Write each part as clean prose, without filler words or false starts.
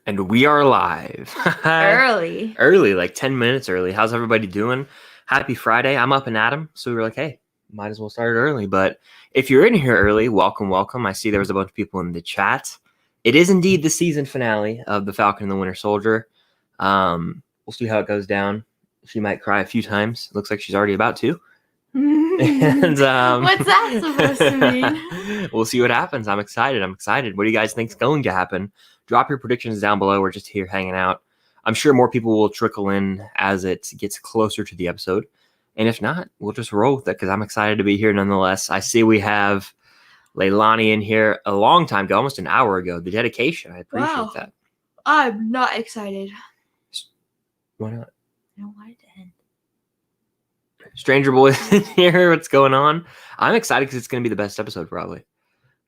And we are live. Early. Early, like 10 minutes early. How's everybody doing? Happy Friday. I'm up and Adam. So we were like, hey, might as well start early. But if you're in here early, welcome. I see there was a bunch of people in the chat. It is indeed the season finale of The Falcon and the Winter Soldier. We'll see how it goes down. She might cry a few times. Looks like she's already about to. And what's that supposed to mean? We'll see what happens. I'm excited. What do you guys think is going to happen? Drop your predictions down below. We're just here hanging out. I'm sure more people will trickle in as it gets closer to the episode. And if not, we'll just roll with it because I'm excited to be here nonetheless. I see we have Leilani in here a long time ago, almost an hour ago. The dedication. I appreciate that. I'm not excited. Why not? I don't want it to end. Stranger Boys in here. What's going on? I'm excited because it's going to be the best episode probably.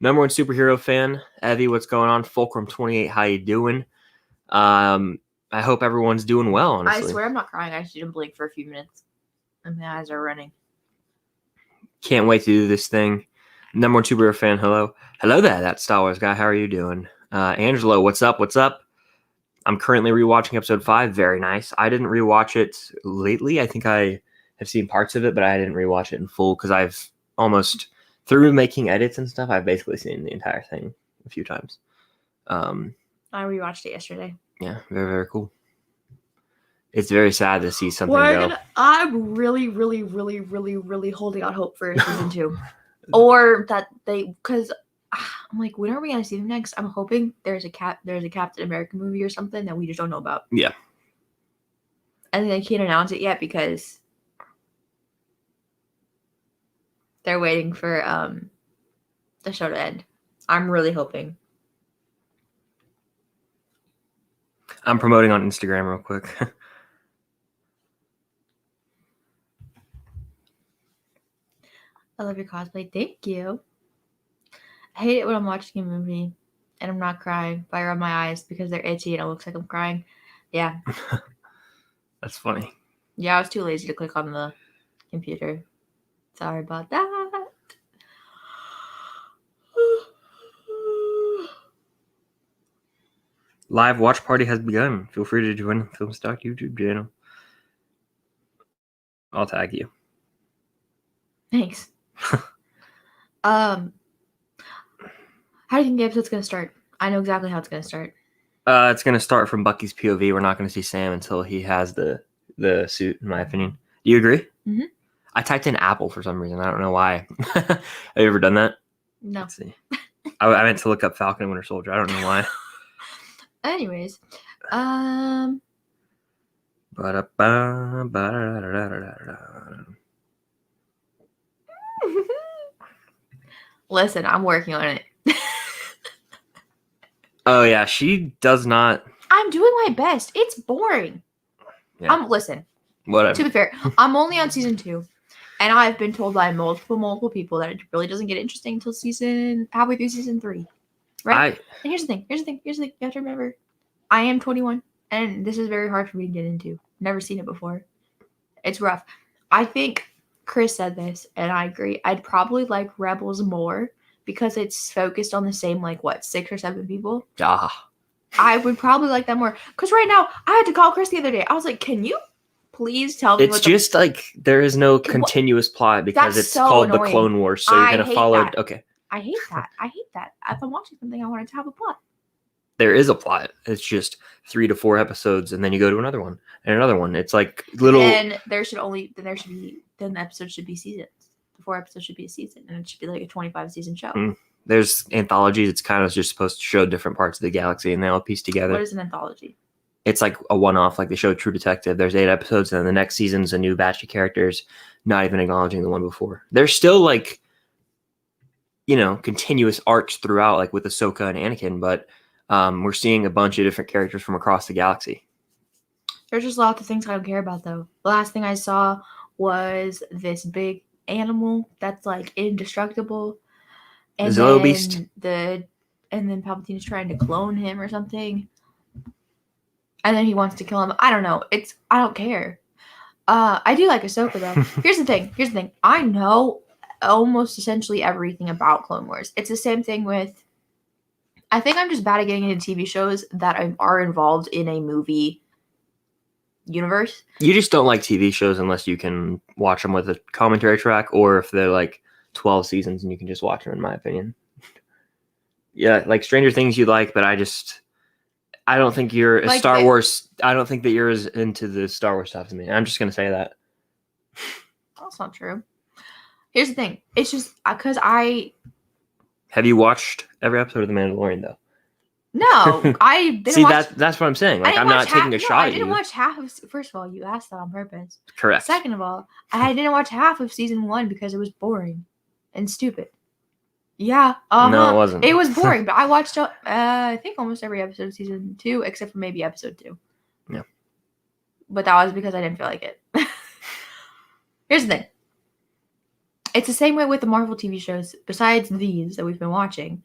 Number one superhero fan, Evie, what's going on? Fulcrum 28, how you doing? I hope everyone's doing well, honestly. I swear I'm not crying. I just didn't blink for a few minutes. And my eyes are running. Can't wait to do this thing. Number one superhero fan, hello. Hello there, that Star Wars guy. How are you doing? Angelo, what's up? I'm currently rewatching episode 5. Very nice. I didn't rewatch it lately. I think I have seen parts of it, but I didn't rewatch it in full because I've almost... Through making edits and stuff, I've basically seen the entire thing a few times. I rewatched it yesterday. Yeah, very, very cool. It's very sad to see something go. I'm really holding out hope for season 2. Or that because I'm like, when are we gonna see them next? I'm hoping there's a Captain America movie or something that we just don't know about. Yeah. And they can't announce it yet because they're waiting for the show to end. I'm really hoping. I'm promoting on Instagram real quick. I love your cosplay. Thank you. I hate it when I'm watching a movie and I'm not crying, but I rub my eyes because they're itchy and it looks like I'm crying. Yeah. That's funny. Yeah, I was too lazy to click on the computer. Sorry about that. Live watch party has begun. Feel free to join the Film Stock YouTube channel. I'll tag you. Thanks. How do you think the episode's going to start? I know exactly how it's going to start. It's going to start from Bucky's POV. We're not going to see Sam until he has the suit, in my opinion. Do you agree? Mm-hmm. I typed in Apple for some reason. I don't know why. Have you ever done that? No. Let's see. I meant to look up Falcon and Winter Soldier. I don't know why. Anyways, listen, I'm working on it. Oh yeah, she does not. I'm doing my best. It's boring. Yeah. Listen. Whatever. To be fair, I'm only on season 2, and I've been told by multiple people that it really doesn't get interesting until halfway through season 3. Right? And here's the thing. You have to remember, I am 21, and this is very hard for me to get into. Never seen it before. It's rough. I think Chris said this, and I agree. I'd probably like Rebels more because it's focused on the same, 6 or 7 people. I would probably like that more. Because right now, I had to call Chris the other day. I was like, can you please tell me it's just there is no continuous plot because it's so called annoying. The Clone Wars, so you're going to follow... That. Okay. I hate that. If I'm watching something, I want it to have a plot. There is a plot. It's just 3 to 4 episodes, and then you go to another one and another one. It's like little. Then the episode should be seasons. The 4 episodes should be a season, and it should be like a 25 season show. There's anthologies. It's kind of just supposed to show different parts of the galaxy, and they all piece together. What is an anthology? It's like a one-off, like they showed True Detective. There's 8 episodes, and then the next season's a new batch of characters, not even acknowledging the one before. There's still continuous arcs throughout, like with Ahsoka and Anakin, but we're seeing a bunch of different characters from across the galaxy. There's just lots of things I don't care about, though. The last thing I saw was this big animal that's indestructible, and Zillow Beast. And then Palpatine's trying to clone him or something, and then he wants to kill him. I don't know. I don't care. I do like Ahsoka though. Here's the thing. I know almost essentially everything about Clone Wars. It's the same thing with. I think I'm just bad at getting into TV shows that are involved in a movie universe. You just don't like TV shows unless you can watch them with a commentary track, or if they're like 12 seasons and you can just watch them, in my opinion. Yeah, like Stranger Things you like, but I don't think you're a Like Star Wars. I don't think that you're as into the Star Wars stuff as me. I'm just going to say that. That's not true. Here's the thing. It's just because Have you watched every episode of The Mandalorian, though? No, I didn't See, watch... that's what I'm saying. Like, I'm not taking a shot at you. I didn't watch half of... First of all, you asked that on purpose. Correct. Second of all, I didn't watch half of season 1 because it was boring and stupid. Yeah. No, it wasn't. It was boring, but I watched, I think, almost every episode of season 2, except for maybe episode 2. Yeah. But that was because I didn't feel like it. Here's the thing. It's the same way with the Marvel TV shows, besides these that we've been watching.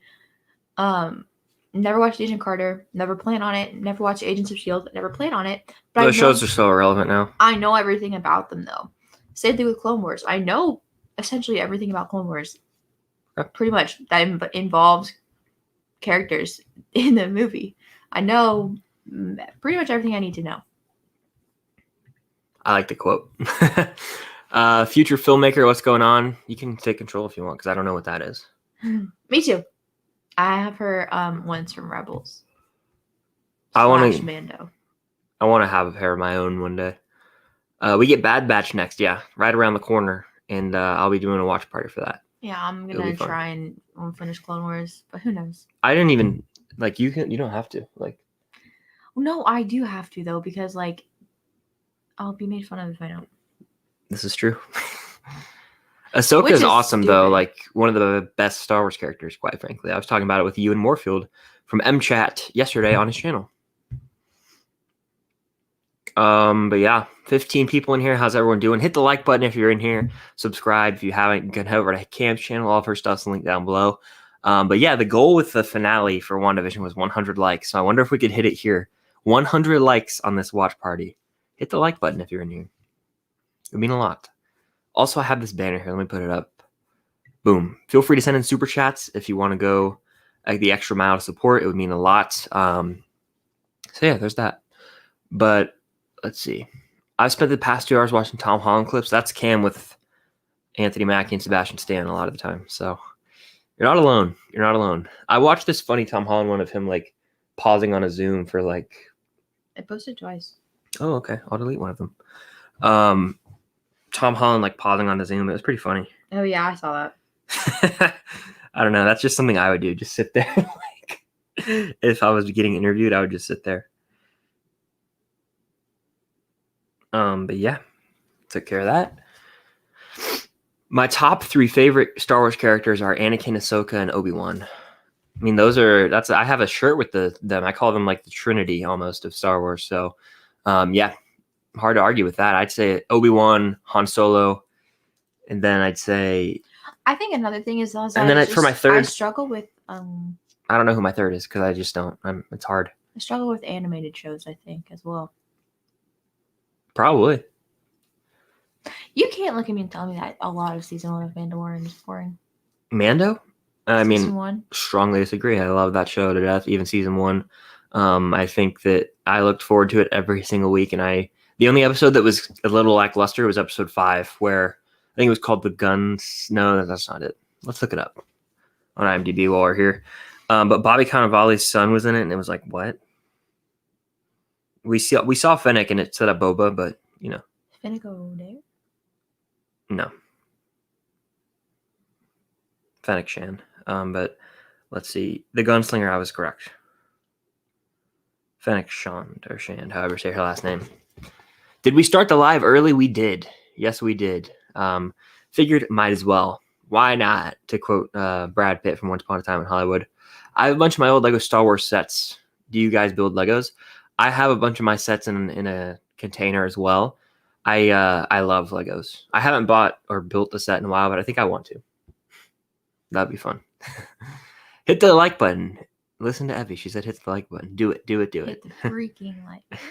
Never watched Agent Carter. Never plan on it. Never watched Agents of S.H.I.E.L.D. Never plan on it. But Those shows are so irrelevant now. I know everything about them, though. Same thing with Clone Wars. I know essentially everything about Clone Wars. Pretty much. That involves characters in the movie. I know pretty much everything I need to know. I like the quote. Future filmmaker, what's going on? You can take control if you want, because I don't know what that is. Me too. I have her once from Rebels. I want to Mando. I want to have a pair of my own one day. We get Bad Batch next, yeah, right around the corner, and I'll be doing a watch party for that. Yeah, I'm gonna try and finish Clone Wars, but who knows? I didn't even you don't have to No, I do have to though, because I'll be made fun of if I don't. This is true. Ahsoka is awesome, though. Like, one of the best Star Wars characters, quite frankly. I was talking about it with Ewan Moorfield from MChat yesterday on his channel. But yeah, 15 people in here. How's everyone doing? Hit the like button if you're in here. Subscribe if you haven't. You can head over to Cam's channel. All of her stuff's linked down below. But yeah, the goal with the finale for WandaVision was 100 likes. So I wonder if we could hit it here. 100 likes on this watch party. Hit the like button if you're in here. It would mean a lot. Also, I have this banner here. Let me put it up. Boom. Feel free to send in super chats if you want to go the extra mile to support. It would mean a lot. So yeah, there's that. But let's see. I've spent the past 2 hours watching Tom Holland clips. That's Cam with Anthony Mackie and Sebastian Stan a lot of the time. So you're not alone. You're not alone. I watched this funny Tom Holland one of him pausing on a Zoom for I posted twice. Oh, okay. I'll delete one of them. Tom Holland pausing on the Zoom. It was pretty funny. Oh yeah, I saw that. I don't know. That's just something I would do. Just sit there. If I was getting interviewed, I would just sit there. But yeah, took care of that. My top 3 favorite Star Wars characters are Anakin, Ahsoka, and Obi-Wan. I mean, I have a shirt with them. I call them the Trinity almost of Star Wars. So, yeah, hard to argue with that. I'd say Obi-Wan, Han Solo, and then I'd say. I think another thing is also. And then for my third, I struggle with. I don't know who my third is because I just don't. It's hard. I struggle with animated shows, I think, as well. Probably. You can't look at me and tell me that a lot of season 1 of Mandalorian is boring. Mando? Season 1? Strongly disagree. I love that show to death, even season 1. I think that I looked forward to it every single week, and the only episode that was a little lackluster was episode 5, where I think it was called The Guns. No, that's not it. Let's look it up on IMDb while we're here. But Bobby Cannavale's son was in it, and it was like, what? We saw Fennec, and it said up Boba, but Fennec over there? No. Fennec Shan. But let's see. The Gunslinger, I was correct. Fennec Shand, or Shand, however say her last name. Did we start the live early? We did. Yes, we did. Figured might as well. Why not? To quote Brad Pitt from Once Upon a Time in Hollywood. I have a bunch of my old Lego Star Wars sets. Do you guys build Legos? I have a bunch of my sets in a container as well. I love Legos. I haven't bought or built the set in a while, but I think I want to. That'd be fun. Hit the like button. Listen to Evie. She said hit the like button. Do it. Hit the freaking like button.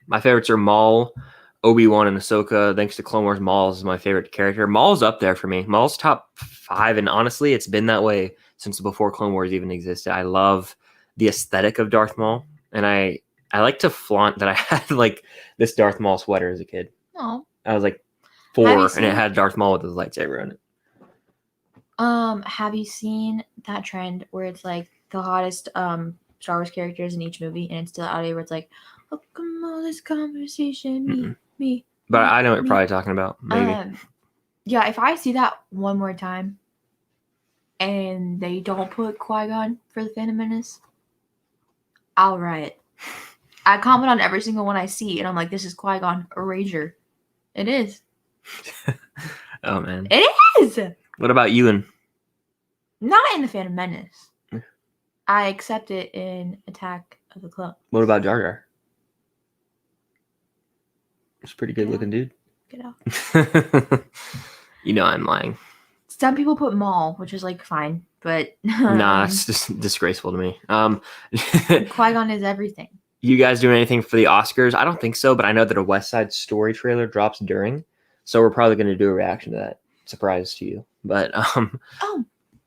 My favorites are Maul, Obi-Wan, and Ahsoka. Thanks to Clone Wars, Maul is my favorite character. Maul's up there for me. Maul's top 5, and honestly, it's been that way since before Clone Wars even existed. I love the aesthetic of Darth Maul, and I like to flaunt that I had like this Darth Maul sweater as a kid. Oh. I was like 4, and it had Darth Maul with his lightsaber on it. Have you seen that trend where it's like the hottest Star Wars characters in each movie, and it's still audio where it's like, "Oh, come on, this conversation, me." But I know what you're probably talking about. Maybe. Yeah, if I see that one more time, and they don't put Qui-Gon for the Phantom Menace, I'll riot. I comment on every single one I see, and I'm like, "This is Qui-Gon Erasure." It is. Oh man. It is. What about Ewan? Not in the Phantom Menace. I accept it in Attack of the Clones. What about Jar Jar? He's a pretty good looking dude. Get out. You know I'm lying. Some people put Maul, which is like fine, but nah, it's just disgraceful to me. Qui-Gon is everything. You guys doing anything for the Oscars? I don't think so, but I know that a West Side Story trailer drops during, so we're probably going to do a reaction to that. Surprise to you, but oh,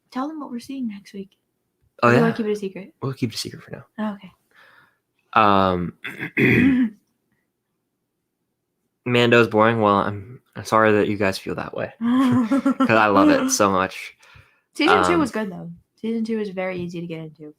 tell them what we're seeing next week. Oh yeah, want to keep it a secret. We'll keep it a secret for now. Oh, okay. Mando's boring. Well, I'm sorry that you guys feel that way because I love it so much. Season 2 was good though. Season 2 is very easy to get into.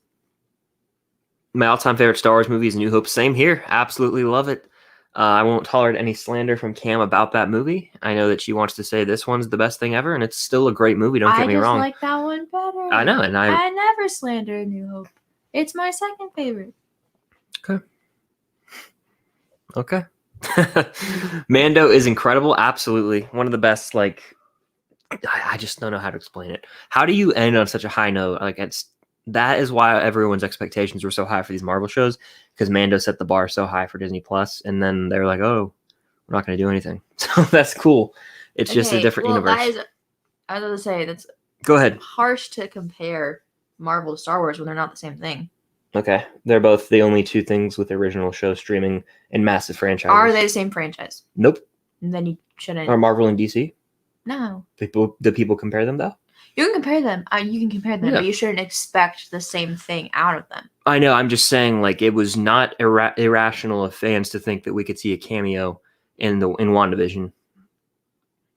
My all-time favorite Star Wars movie is New Hope. Same here. Absolutely love it. I won't tolerate any slander from Cam about that movie. I know that she wants to say this one's the best thing ever, and it's still a great movie. Don't get me wrong. I just like that one better. I know, and I never slander New Hope. It's my second favorite. Okay. Mando is incredible. Absolutely. One of the best, like, I just don't know how to explain it. How do you end on such a high note? Like, that is why everyone's expectations were so high for these Marvel shows, because Mando set the bar so high for Disney Plus, and then they're like, oh, we're not going to do anything. So that's cool. It's just a different universe. That is, I was going to say, that's Go ahead. Harsh to compare Marvel to Star Wars when they're not the same thing. Okay. They're both the only two things with original show streaming and massive franchises. Are they the same franchise? Nope. And then you shouldn't. Are Marvel and DC? No. Do people compare them, though? You can compare them. But you shouldn't expect the same thing out of them. I know. I'm just saying, like, it was not irrational of fans to think that we could see a cameo in WandaVision.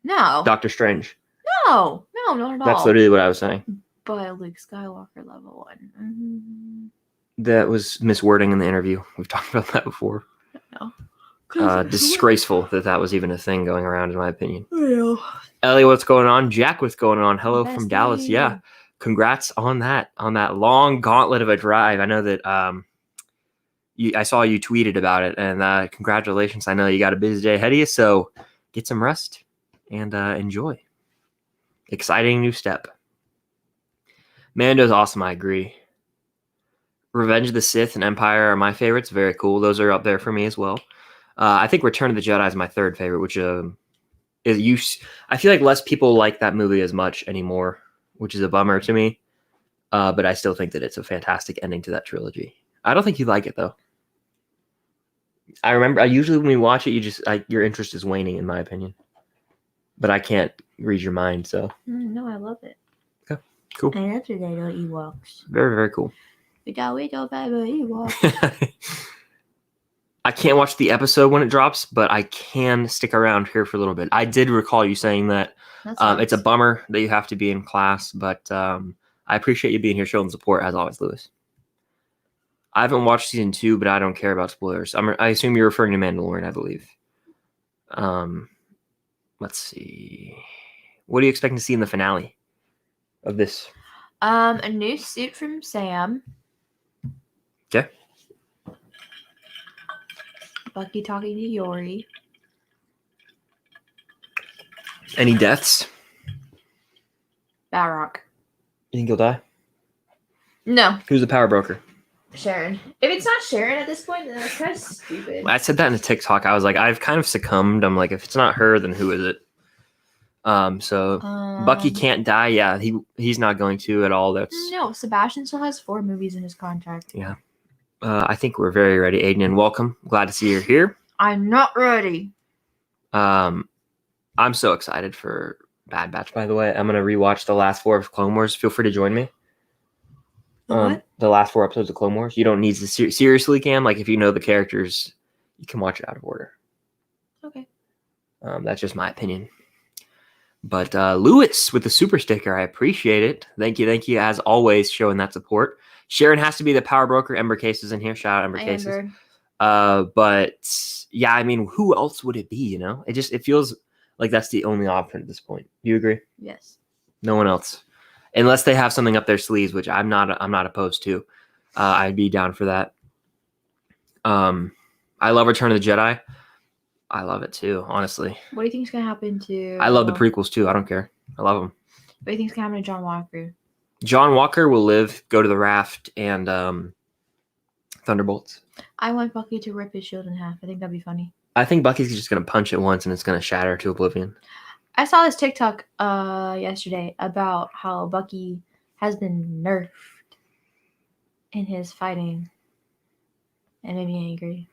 No. Doctor Strange. No, not at all. That's literally what I was saying. But Luke Skywalker level 1. Mm-hmm. That was miswording in the interview. We've talked about that before. No. Disgraceful that was even a thing going around, in my opinion. Yeah. Ellie, what's going on? Jack, what's going on? Hello Best from Dallas. day. Yeah. Congrats on that long gauntlet of a drive. I know that I saw you tweeted about it, and congratulations. I know you got a busy day ahead of you, so get some rest and enjoy. Exciting new step. Mando's awesome, I agree. Revenge of the Sith and Empire are my favorites. Very cool. Those are up there for me as well. I think Return of the Jedi is my third favorite, which I feel like less people like that movie as much anymore, which is a bummer to me. But I still think that it's a fantastic ending to that trilogy. I don't think you like it though. I remember usually when we watch it, your interest is waning, in my opinion. But I can't read your mind, so. No, I love it. Okay, cool. And yesterday, the Ewoks. Very, very cool. We don't Ewoks. I can't watch the episode when it drops, but I can stick around here for a little bit. I did recall you saying that it's a bummer that you have to be in class, but I appreciate you being here showing support, as always, Lewis. I haven't watched season 2, but I don't care about spoilers. I assume you're referring to Mandalorian, I believe. Let's see. What are you expecting to see in the finale of this? A new suit from Sam. Okay. Bucky talking to Yori. Any deaths? Balrog. You think he'll die? No. Who's the power broker? Sharon. If it's not Sharon at this point, then that's kind of stupid. I said that in a TikTok. I was like, I've kind of succumbed. I'm like, if it's not her, then who is it? Bucky can't die. Yeah, he's not going to at all. No. Sebastian still has 4 movies in his contract. Yeah. I think we're very ready, Aiden, and welcome. Glad to see you're here. I'm not ready. I'm so excited for Bad Batch, by the way. I'm going to rewatch the last 4 of Clone Wars. Feel free to join me. What? The last 4 episodes of Clone Wars. You don't need to seriously, Cam. Like, if you know the characters, you can watch it out of order. Okay. That's just my opinion. But Lewis with the super sticker, I appreciate it. Thank you, as always, showing that support. Sharon has to be the power broker. Ember Case is in here. Shout out Ember Cases. But yeah, I mean, who else would it be? You know, it feels like that's the only option at this point. Do you agree? Yes. No one else, unless they have something up their sleeves, which I'm not opposed to. I'd be down for that. I love Return of the Jedi. I love it too, honestly. What do you think is gonna happen to? I love the prequels too. I don't care. I love them. What do you think is gonna happen to John Walker? John Walker will live, go to the raft, and Thunderbolts. I want Bucky to rip his shield in half. I think that'd be funny. I think Bucky's just gonna punch it once and it's gonna shatter to oblivion. I saw this TikTok yesterday about how Bucky has been nerfed in his fighting, and made me angry.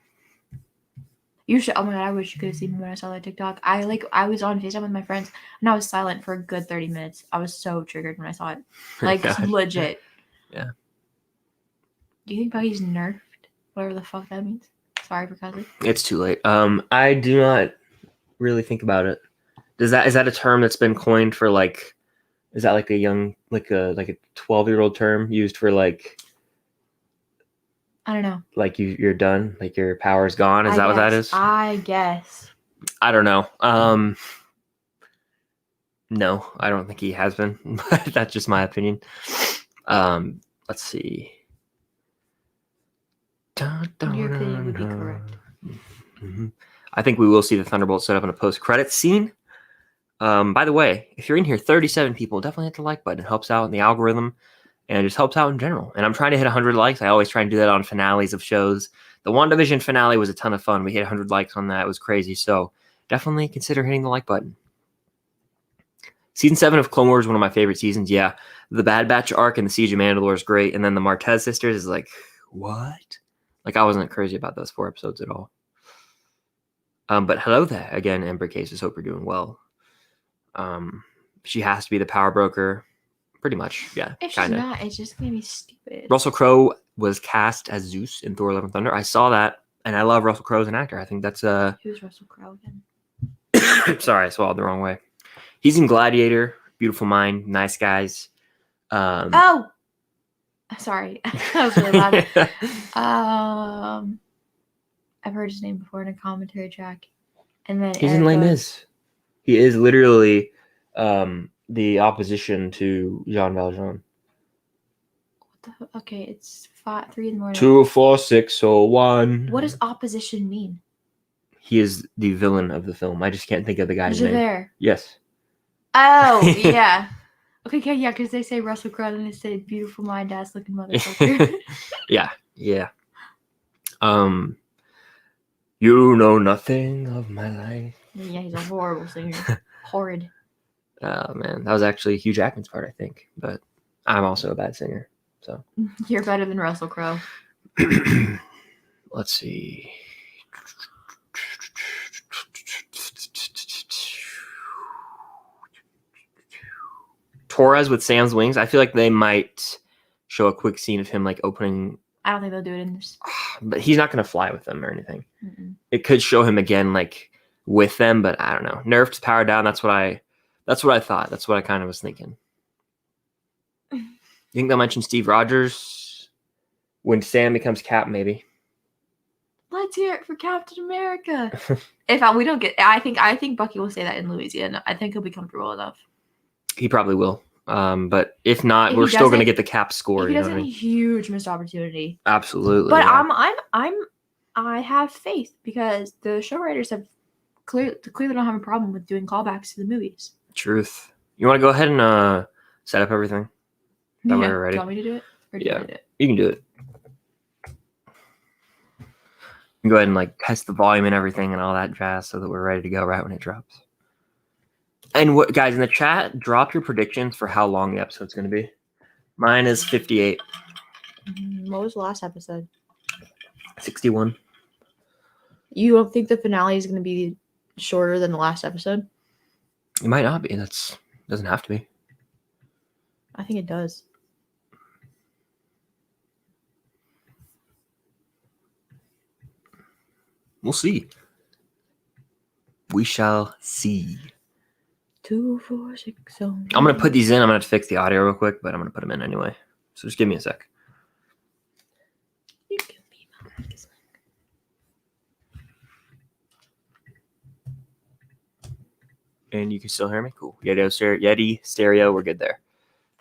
You should. Oh my god! I wish you could have seen me when I saw that TikTok. I was on FaceTime with my friends and I was silent for a good 30 minutes. I was so triggered when I saw it. Like legit. Yeah. Do you think Bucky's nerfed? Whatever the fuck that means. Sorry for cussing. It's too late. I do not really think about it. Is that a term that's been coined for like? Is that like a young like a 12-year-old term used for like? I don't know. Like you're done. Like your power's gone. Is that what that is? I guess. I don't know. No, I don't think he has been. But that's just my opinion. Let's see. Your opinion would be correct. Mm-hmm. I think we will see the Thunderbolt set up in a post-credits scene. By the way, if you're in here, 37 people, definitely hit the like button. It helps out in the algorithm. And it just helps out in general. And I'm trying to hit 100 likes. I always try and do that on finales of shows. The WandaVision finale was a ton of fun. We hit 100 likes on that. It was crazy. So definitely consider hitting the like button. Season 7 of Clone Wars is one of my favorite seasons. Yeah, the Bad Batch arc and the Siege of Mandalore is great. And then the Martez sisters is like, what? Like, I wasn't crazy about those 4 episodes at all. But hello there. Again, Ember Cases. Hope you're doing well. She has to be the power broker. Pretty much, yeah. If she's not, it's just gonna be stupid. Russell Crowe was cast as Zeus in Thor: Love and Thunder. I saw that, and I love Russell Crowe as an actor. I think that's Who's Russell Crowe again? Sorry, I swallowed the wrong way. He's in Gladiator, Beautiful Mind, Nice Guys. Oh, sorry, that was really loud. I've heard his name before in a commentary track, and then he's in Les Mis. He is literally the opposition to Jean Valjean. Okay, it's 3 in the morning. 2, 4, 6, 1. What does opposition mean? He is the villain of the film. I just can't think of the guy's name. Javert. Yes. Oh, yeah. Okay, yeah, because they say Russell Crowe and they say beautiful mind ass looking motherfucker. Yeah. You know nothing of my life. Yeah, he's a horrible singer. Horrid. Oh man, that was actually Hugh Jackman's part, I think. But I'm also a bad singer, so you're better than Russell Crowe. Let's see. Torres with Sam's wings. I feel like they might show a quick scene of him like opening. I don't think they'll do it in this. But he's not going to fly with them or anything. Mm-mm. It could show him again like with them, but I don't know. Nerfed, power down. That's what I thought. That's what I kind of was thinking. You think they'll mention Steve Rogers when Sam becomes Cap? Maybe. Let's hear it for Captain America. We don't get, I think Bucky will say that in Louisiana. I think he'll be comfortable enough. He probably will. But if not, we're still going to get the Cap score. He doesn't, huge missed opportunity. Absolutely. But yeah. I have faith because the show writers have clearly don't have a problem with doing callbacks to the movies. Truth. You want to go ahead and set up everything? That way we're ready. Do you want me to do it? Or do you want to do it? You can do it. You can go ahead and like test the volume and everything and all that jazz so that we're ready to go right when it drops. And what, guys, in the chat, drop your predictions for how long the episode's going to be. Mine is 58. What was the last episode? 61. You don't think the finale is going to be shorter than the last episode? It might not be. Doesn't have to be. I think it does. We'll see. We shall see. 2, 4, 6, 7. I'm going to put these in. I'm going to have to fix the audio real quick, but I'm going to put them in anyway. So just give me a sec. You can be my biggest And you can still hear me? Cool. Yeti stereo. We're good there.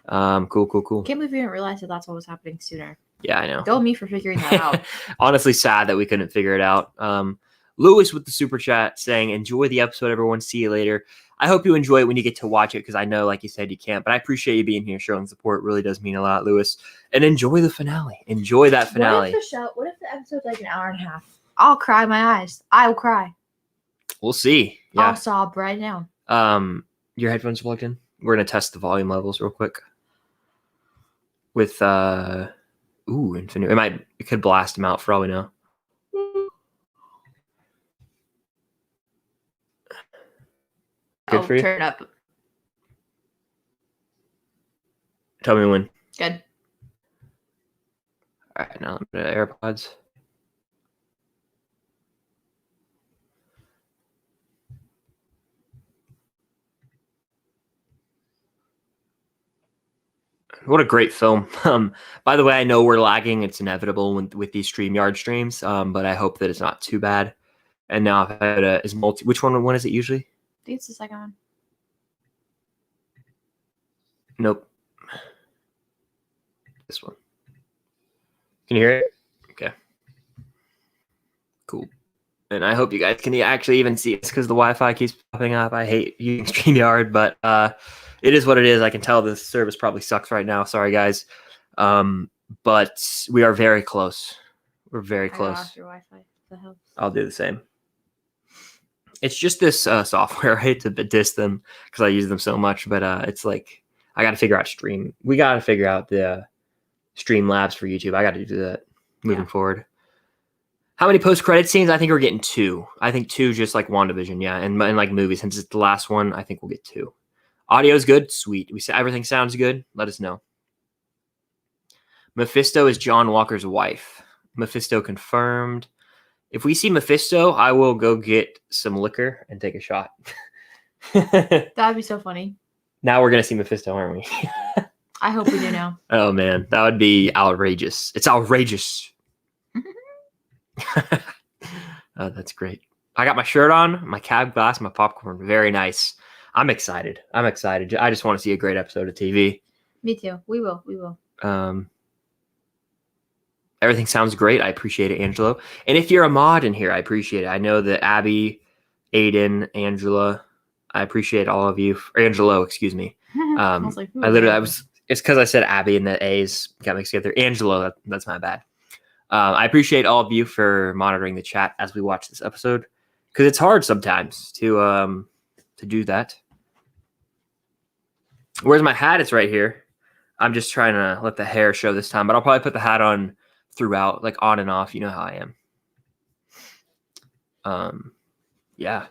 Cool. Can't believe we didn't realize that that's what was happening sooner. Yeah, I know. Go me for figuring that out. Honestly, sad that we couldn't figure it out. Lewis with the super chat saying, enjoy the episode, everyone. See you later. I hope you enjoy it when you get to watch it because I know, like you said, you can't. But I appreciate you being here, showing support. It really does mean a lot, Lewis. And enjoy the finale. Enjoy that finale. What if the episode's like an hour and a half? I'll cry my eyes. I will cry. We'll see. Yeah. I'll sob right now. Your headphones are plugged in? We're going to test the volume levels real quick. With, Infinity. It could blast them out for all we know. Good for you? Turn up. Tell me when. Good. All right, now I'm going to AirPods. What a great film. By the way, I know we're lagging. It's inevitable with these StreamYard streams, but I hope that it's not too bad. And now if I had which one is it usually? I think it's the second one. Nope. This one. Can you hear it? Okay. Cool. And I hope you guys can actually even see it because the Wi-Fi keeps popping up. I hate using StreamYard, but it is what it is. I can tell the service probably sucks right now. Sorry, guys. But we are very close. We're very close. Your Wi-Fi. That helps. I'll do the same. It's just this software. I hate to diss them because I use them so much, but it's like I got to figure out Stream. We got to figure out the Streamlabs for YouTube. I got to do that moving forward. How many post-credit scenes? I think we're getting 2. I think 2 just like WandaVision, yeah. And like movies, since it's the last one, I think we'll get 2. Audio's good? Sweet. Everything sounds good? Let us know. Mephisto is John Walker's wife. Mephisto confirmed. If we see Mephisto, I will go get some liquor and take a shot. That'd be so funny. Now we're going to see Mephisto, aren't we? I hope we do now. Oh, man. That would be outrageous. It's outrageous. Oh, that's great. I got my shirt on, my cab glass, my popcorn. Very nice. I'm excited. I just want to see a great episode of TV. Me too. We will. Everything sounds great. I appreciate it, Angelo. And if you're a mod in here, I appreciate it. I know that Abby, Aiden, Angela, I appreciate all of you. Angelo, excuse me. It's because I said Abby and the A's got mixed together. Angelo, that's my bad. I appreciate all of you for monitoring the chat as we watch this episode because it's hard sometimes to do that. Where's my hat? It's right here. I'm just trying to let the hair show this time, but I'll probably put the hat on throughout, like on and off. You know how I am. Yeah.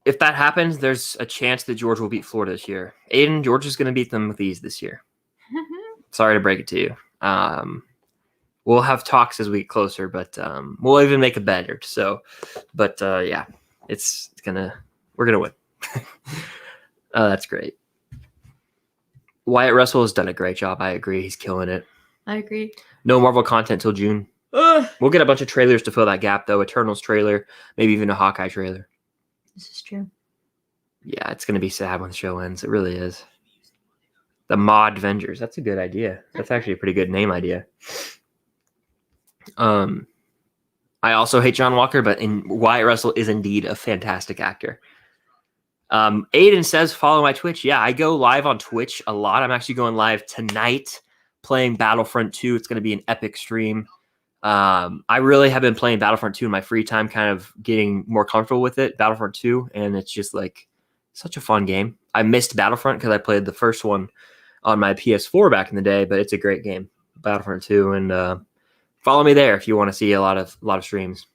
If that happens, there's a chance that Georgia will beat Florida this year. Aiden, Georgia's going to beat them with ease this year. Sorry to break it to you. We'll have talks as we get closer, but we'll even make a bet. Yeah, we're gonna win. Oh, that's great. Wyatt Russell has done a great job. I agree. He's killing it. I agree. No Marvel content till June. We'll get a bunch of trailers to fill that gap, though. Eternals trailer, maybe even a Hawkeye trailer. This is true. Yeah, it's going to be sad when the show ends. It really is. The Mod Avengers. That's a good idea. That's actually a pretty good name idea. I also hate John Walker, but Wyatt Russell is indeed a fantastic actor. Aiden says, follow my Twitch. Yeah, I go live on Twitch a lot. I'm actually going live tonight playing Battlefront 2. It's going to be an epic stream. I really have been playing Battlefront 2 in my free time, kind of getting more comfortable with it, Battlefront 2, and it's just like such a fun game. I missed Battlefront because I played the first one on my PS4 back in the day, but it's a great game, Battlefront 2, and follow me there if you want to see a lot of streams.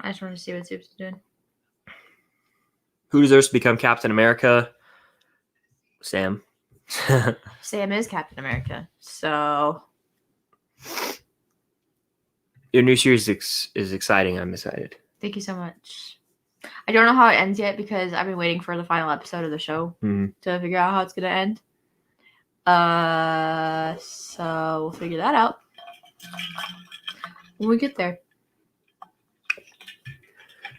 I just want to see what Soup's doing. Who deserves to become Captain America? Sam. Sam is Captain America, so Your new series is exciting. I'm excited. Thank you so much. I don't know how it ends yet because I've been waiting for the final episode of the show to figure out how it's gonna end. So we'll figure that out when we get there.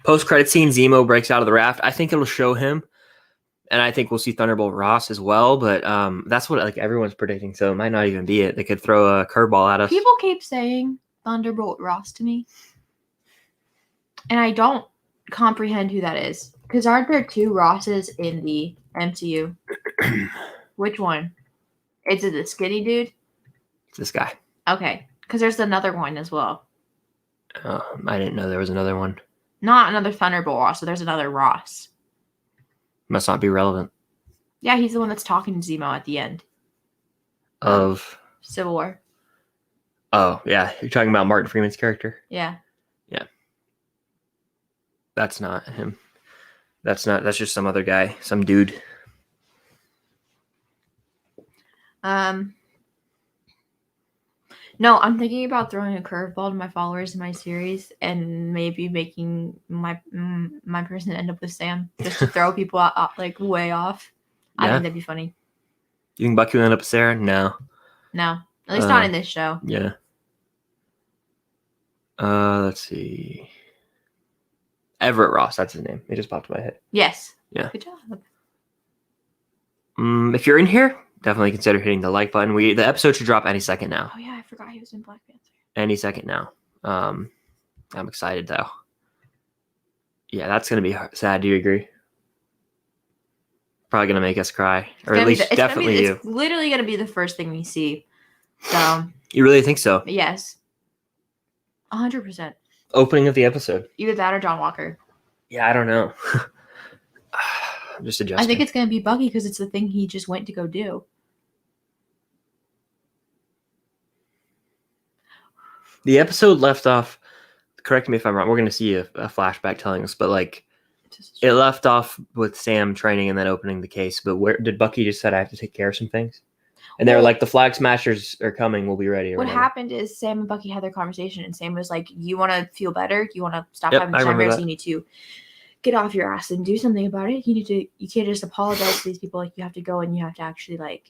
Post-credit scene, Zemo breaks out of the raft. I think it'll show him, and I think we'll see Thunderbolt Ross as well. But that's what like everyone's predicting, so it might not even be it. They could throw a curveball at us. People keep saying Thunderbolt Ross to me, and I don't comprehend who that is. Because aren't there two Rosses in the MCU? Which one? Is it the skinny dude? It's this guy. Okay, because there's another one as well. I didn't know there was another one. Not another Thunderbolt Ross, so there's another Ross. Must not be relevant. Yeah, he's the one that's talking to Zemo at the end. Of Civil War. Oh, yeah. You're talking about Martin Freeman's character? Yeah. Yeah. That's not him. That's just some other guy. Some dude. No, I'm thinking about throwing a curveball to my followers in my series and maybe making my person end up with Sam just to throw people out like way off. I think that'd be funny. You think Bucky will end up with Sarah? No. No. At least not in this show. Yeah. Let's see. Everett Ross, that's his name. It just popped in my head. Yes. Yeah. Good job. If you're in here, definitely consider hitting the like button. The episode should drop any second now. Oh yeah, I forgot he was in Black Panther. Any second now. I'm excited though. Yeah, that's gonna be sad. Do you agree? Probably gonna make us cry, or at least definitely you. It's literally gonna be the first thing we see. So. You really think so? Yes. 100%. Opening of the episode. Either that or John Walker. Yeah, I don't know. I'm just adjusting. I think it's gonna be Bucky because it's the thing he just went to go do. The episode left off. Correct me if I'm wrong. We're gonna see a flashback telling us, but like it left off with Sam training and then opening the case. But where did Bucky just said I have to take care of some things? And they were like, the Flag Smashers are coming. We'll be ready. What happened is Sam and Bucky had their conversation, and Sam was like, you want to feel better? You want to stop having nightmares? You need to get off your ass and do something about it. You can't just apologize to these people. Like, you have to go and you have to actually, like,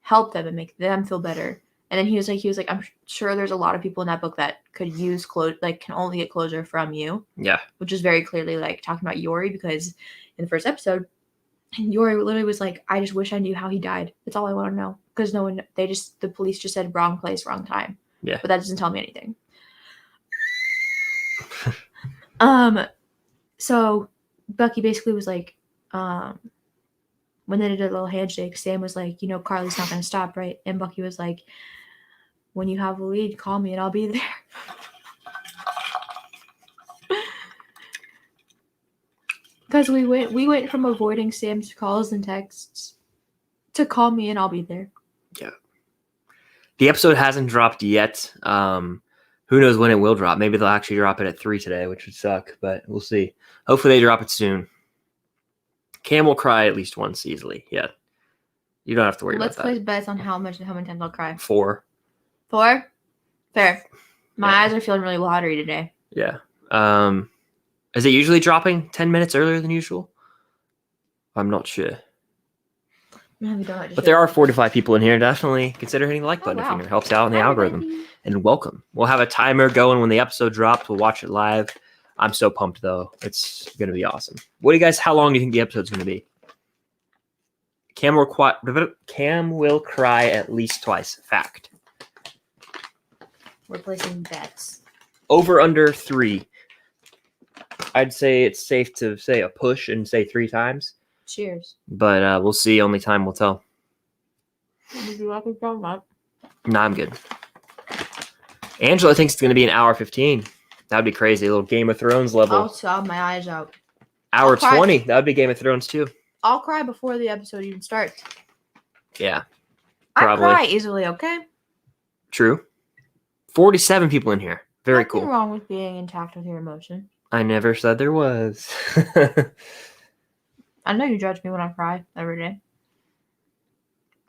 help them and make them feel better. And then he was like, I'm sure there's a lot of people in that book that could use can only get closure from you. Yeah. Which is very clearly, like, talking about Yori, because in the first episode, Yori literally was like, I just wish I knew how he died. That's all I want to know. Because the police just said wrong place, wrong time. Yeah. But that doesn't tell me anything. So Bucky basically was like, when they did a little handshake, Sam was like, Carly's not going to stop, right? And Bucky was like, when you have a lead, call me and I'll be there. Because we went from avoiding Sam's calls and texts to call me and I'll be there. Yeah. The episode hasn't dropped yet. Who knows when it will drop? Maybe they'll actually drop it at 3 today, which would suck, but we'll see. Hopefully they drop it soon. Cam will cry at least once easily. Yeah. You don't have to worry about that. Let's place bets on how many times I'll cry. 4. 4? Fair. My eyes are feeling really watery today. Yeah. Is it usually dropping 10 minutes earlier than usual? I'm not sure. But there are 45 people in here. Definitely consider hitting the like button if it helps out in the algorithm. And welcome. We'll have a timer going when the episode drops. We'll watch it live. I'm so pumped though. It's gonna be awesome. How long do you think the episode's gonna be? Cam will cry at least twice. Fact. We're placing bets. Over under 3. I'd say it's safe to say a push and say 3 times. Cheers. But we'll see. Only time will tell. Would you like a donut? No, I'm good. Angela thinks it's going to be an hour 15. That would be crazy. A little Game of Thrones level. I'll sob my eyes out. Hour 20. That would be Game of Thrones too. I'll cry before the episode even starts. Yeah. Probably. I cry easily, okay? True. 47 people in here. Very cool. Nothing wrong with being intact with your emotion. I never said there was. I know you judge me when I cry every day.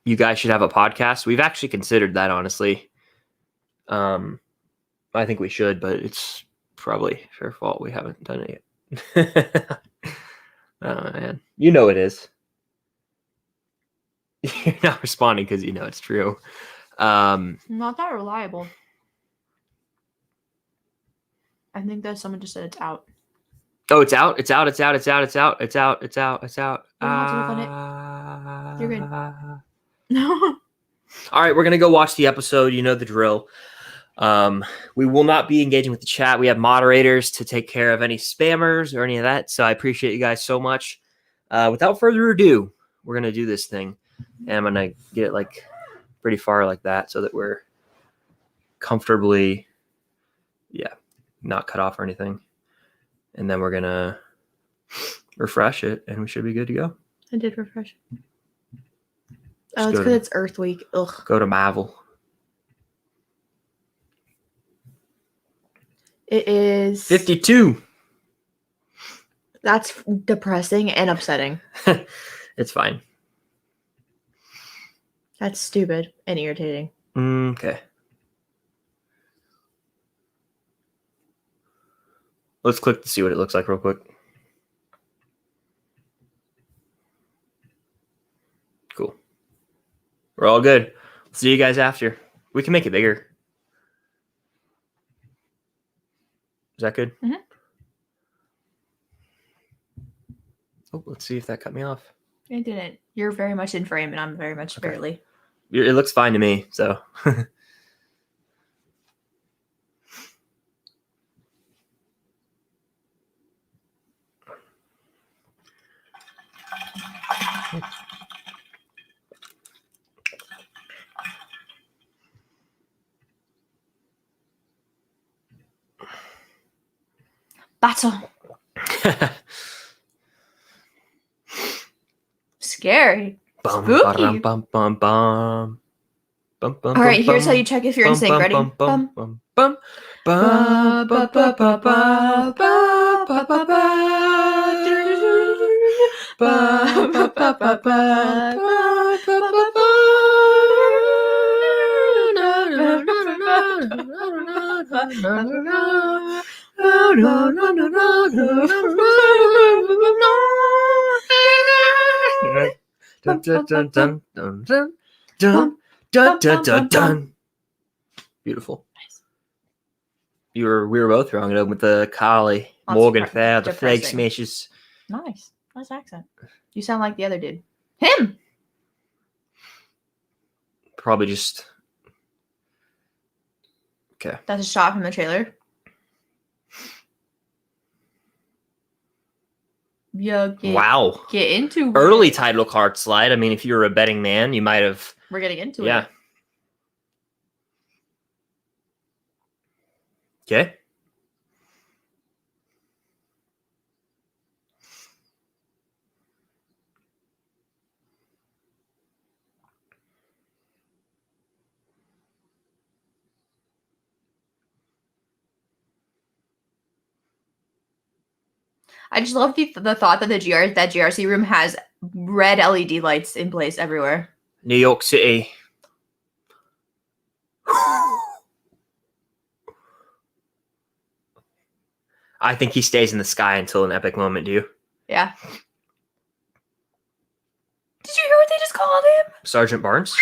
You guys should have a podcast. We've actually considered that, honestly. A I think we should, but it's probably their fault we haven't done it yet. Oh, man. You know it is. You're not responding because you know it's true. Not that reliable. I think that someone just said it's out. Oh, it's out. It's out. It's out. It's out. It's out. It's out. It's out. It's out. You don't have to look on it. You're good. No. All right, we're gonna go watch the episode. You know the drill. We will not be engaging with the chat. We have moderators to take care of any spammers or any of that. So I appreciate you guys so much. Without further ado, we're gonna do this thing, and I'm gonna get it like pretty far like that so that we're comfortably, not cut off or anything. And then we're gonna refresh it, and we should be good to go. I did refresh. Oh, it's because it's Earth Week. Ugh. Go to Marvel. It is 52. That's depressing and upsetting. It's fine. That's stupid and irritating. Okay. Let's click to see what it looks like real quick. Cool. We're all good. See you guys after. We can make it bigger. Is that good? Mm-hmm. Oh, let's see if that cut me off. It didn't. You're very much in frame, and I'm very much barely. It looks fine to me, so. Battle. Scary. Spooky. All right, here's how you check if you're in sync. Ready? Dun, dun, dun, dun, dun, dun, dun, dun, dun, dun, dun. Beautiful. Nice. We were both wrong. It opened with the Collie, Morgan Fair, the Flag Smashes. Nice accent. You sound like the other dude. Him. Probably just. Okay. That's a shot from the trailer. Wow. Get into it. Early title card slide. I mean, if you were a betting man, you might have. We're getting into it. Yeah. Okay. I just love the thought that that GRC room has red LED lights in place everywhere. New York City. I think he stays in the sky until an epic moment, do you? Yeah. Did you hear what they just called him? Sergeant Barnes?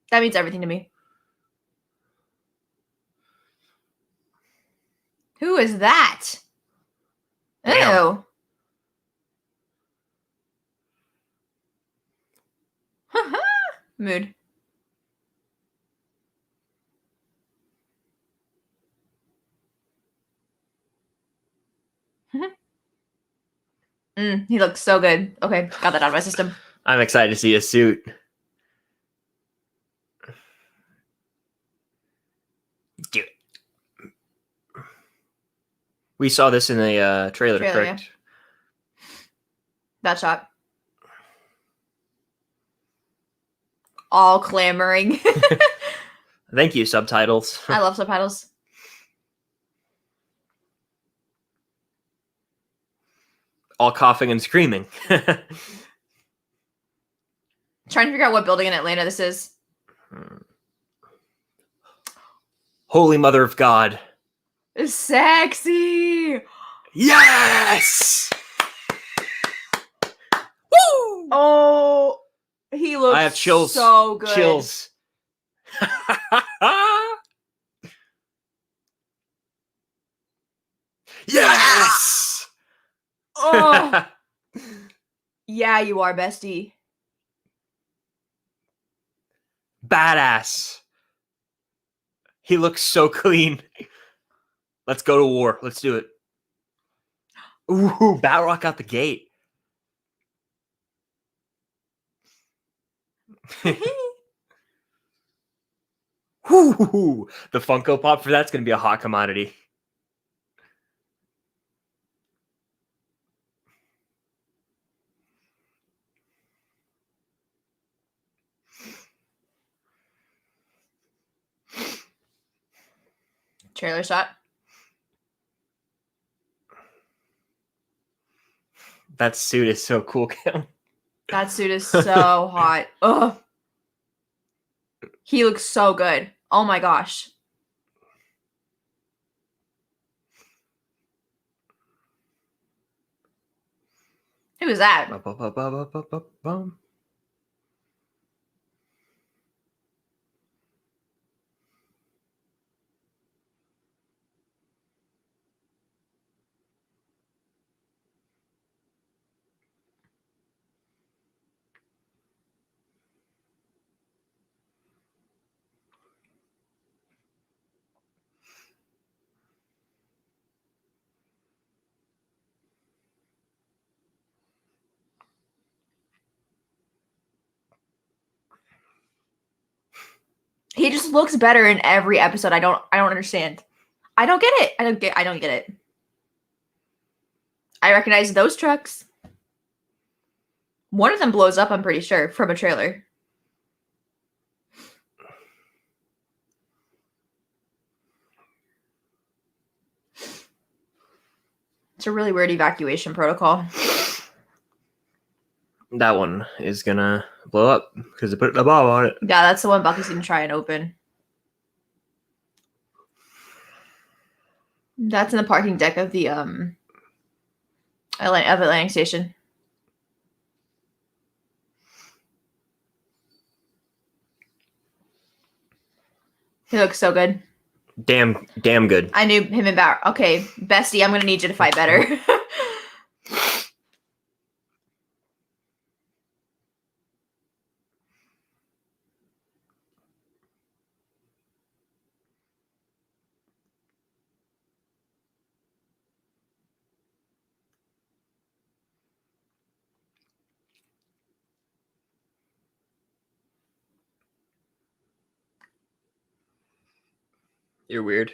That means everything to me. Who is that? Damn. Ew. Mood. He looks so good. Okay, got that out of my system. I'm excited to see his suit. Do it. We saw this in a trailer, correct? Yeah. That shot. All clamoring. Thank you, subtitles. I love subtitles. All coughing and screaming. Trying to figure out what building in Atlanta this is. Holy Mother of God. Sexy. Yes! Woo! Oh, he looks I have chills. so good. Chills. Yes! Oh. Yeah, you are, bestie. Badass. He looks so clean. Let's go to war. Let's do it. Ooh, Balrog out the gate. Whoo, the Funko Pop for that's going to be a hot commodity. Trailer shot. That suit is so cool, Cam. That suit is so hot. Ugh. He looks so good. Oh my gosh. Who was that? He just looks better in every episode. I don't understand. I don't get it. I don't get it. I recognize those trucks. One of them blows up, I'm pretty sure, from a trailer. It's a really weird evacuation protocol. That one is gonna blow up because they put a bomb on it. Yeah, that's the one Bucky's gonna try and open. That's in the parking deck of the Atlantic Station. He looks so good. Damn good. I knew him and Bauer. Okay, bestie, I'm gonna need you to fight better. You're weird.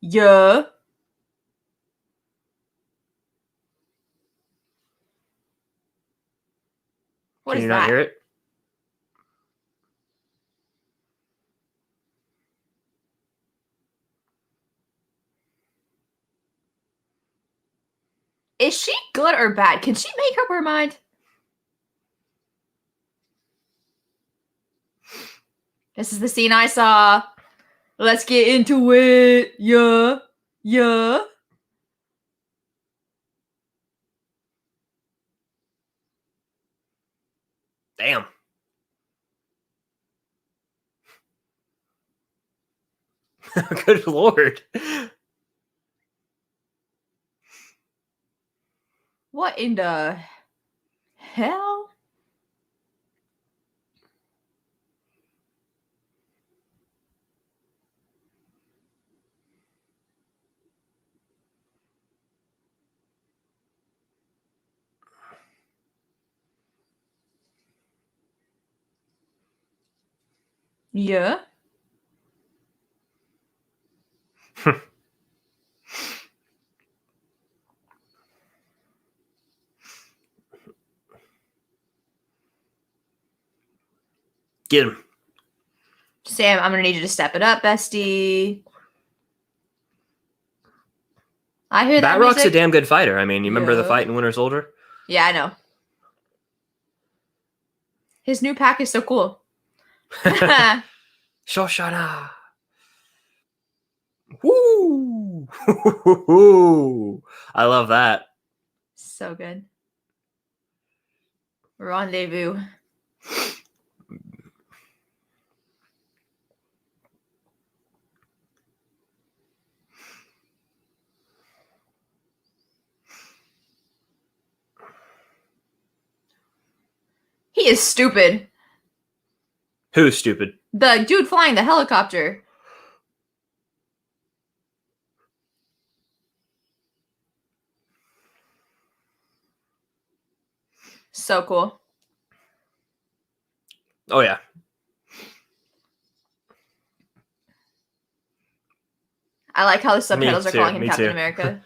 Yeah. What Can is you that? not hear it? Is she good or bad? Can she make up her mind? This is the scene I saw. Let's get into it. Yeah. Yeah. Damn. Good lord. What in the hell? Yeah. Get him. Sam, I'm gonna need you to step it up, bestie. I hear that Batrock's music. a damn good fighter. I mean, you remember the fight in Winter Soldier? Yeah, I know. His new pack is so cool. Shoshana. Woo! I love that. So good. Rendezvous. He is stupid. Who's stupid? The dude flying the helicopter. So cool. Oh, yeah. I like how the subtitles are calling him Me Captain too. America.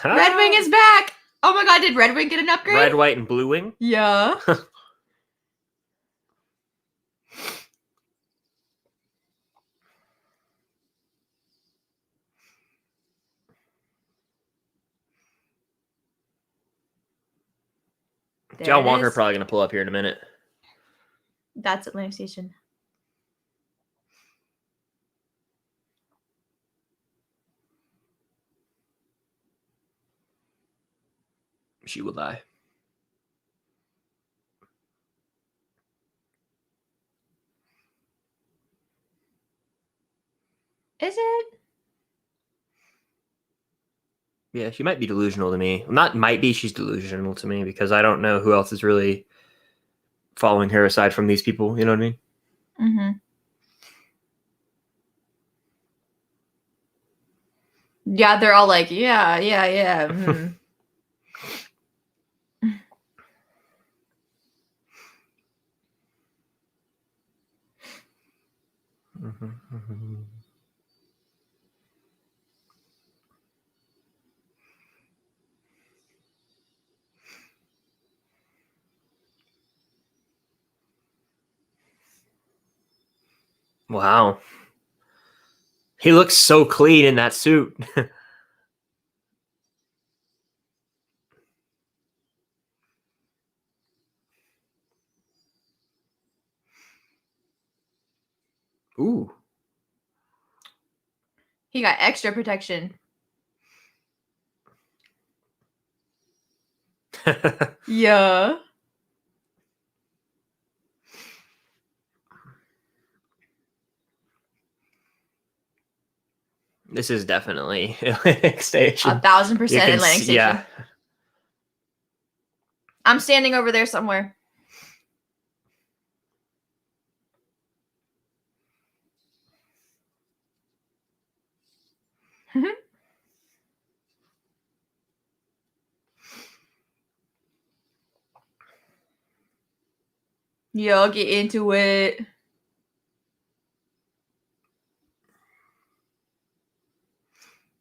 Red Wing is back! Oh my god, did Red Wing get an upgrade? Red, white, and blue wing? Yeah. John Walker probably going to pull up here in a minute. That's Atlantic Station. She will die. Is it? Yeah, she might be delusional to me. Not might be, she's delusional to me because I don't know who else is really following her aside from these people. You know what I mean? Mm-hmm. Yeah, they're all like, yeah. Mm-hmm. Wow. He looks so clean in that suit. Ooh. He got extra protection. Yeah. This is definitely Atlantic Station. 1,000% Atlantic Station. Yeah. I'm standing over there somewhere. Yo, get into it.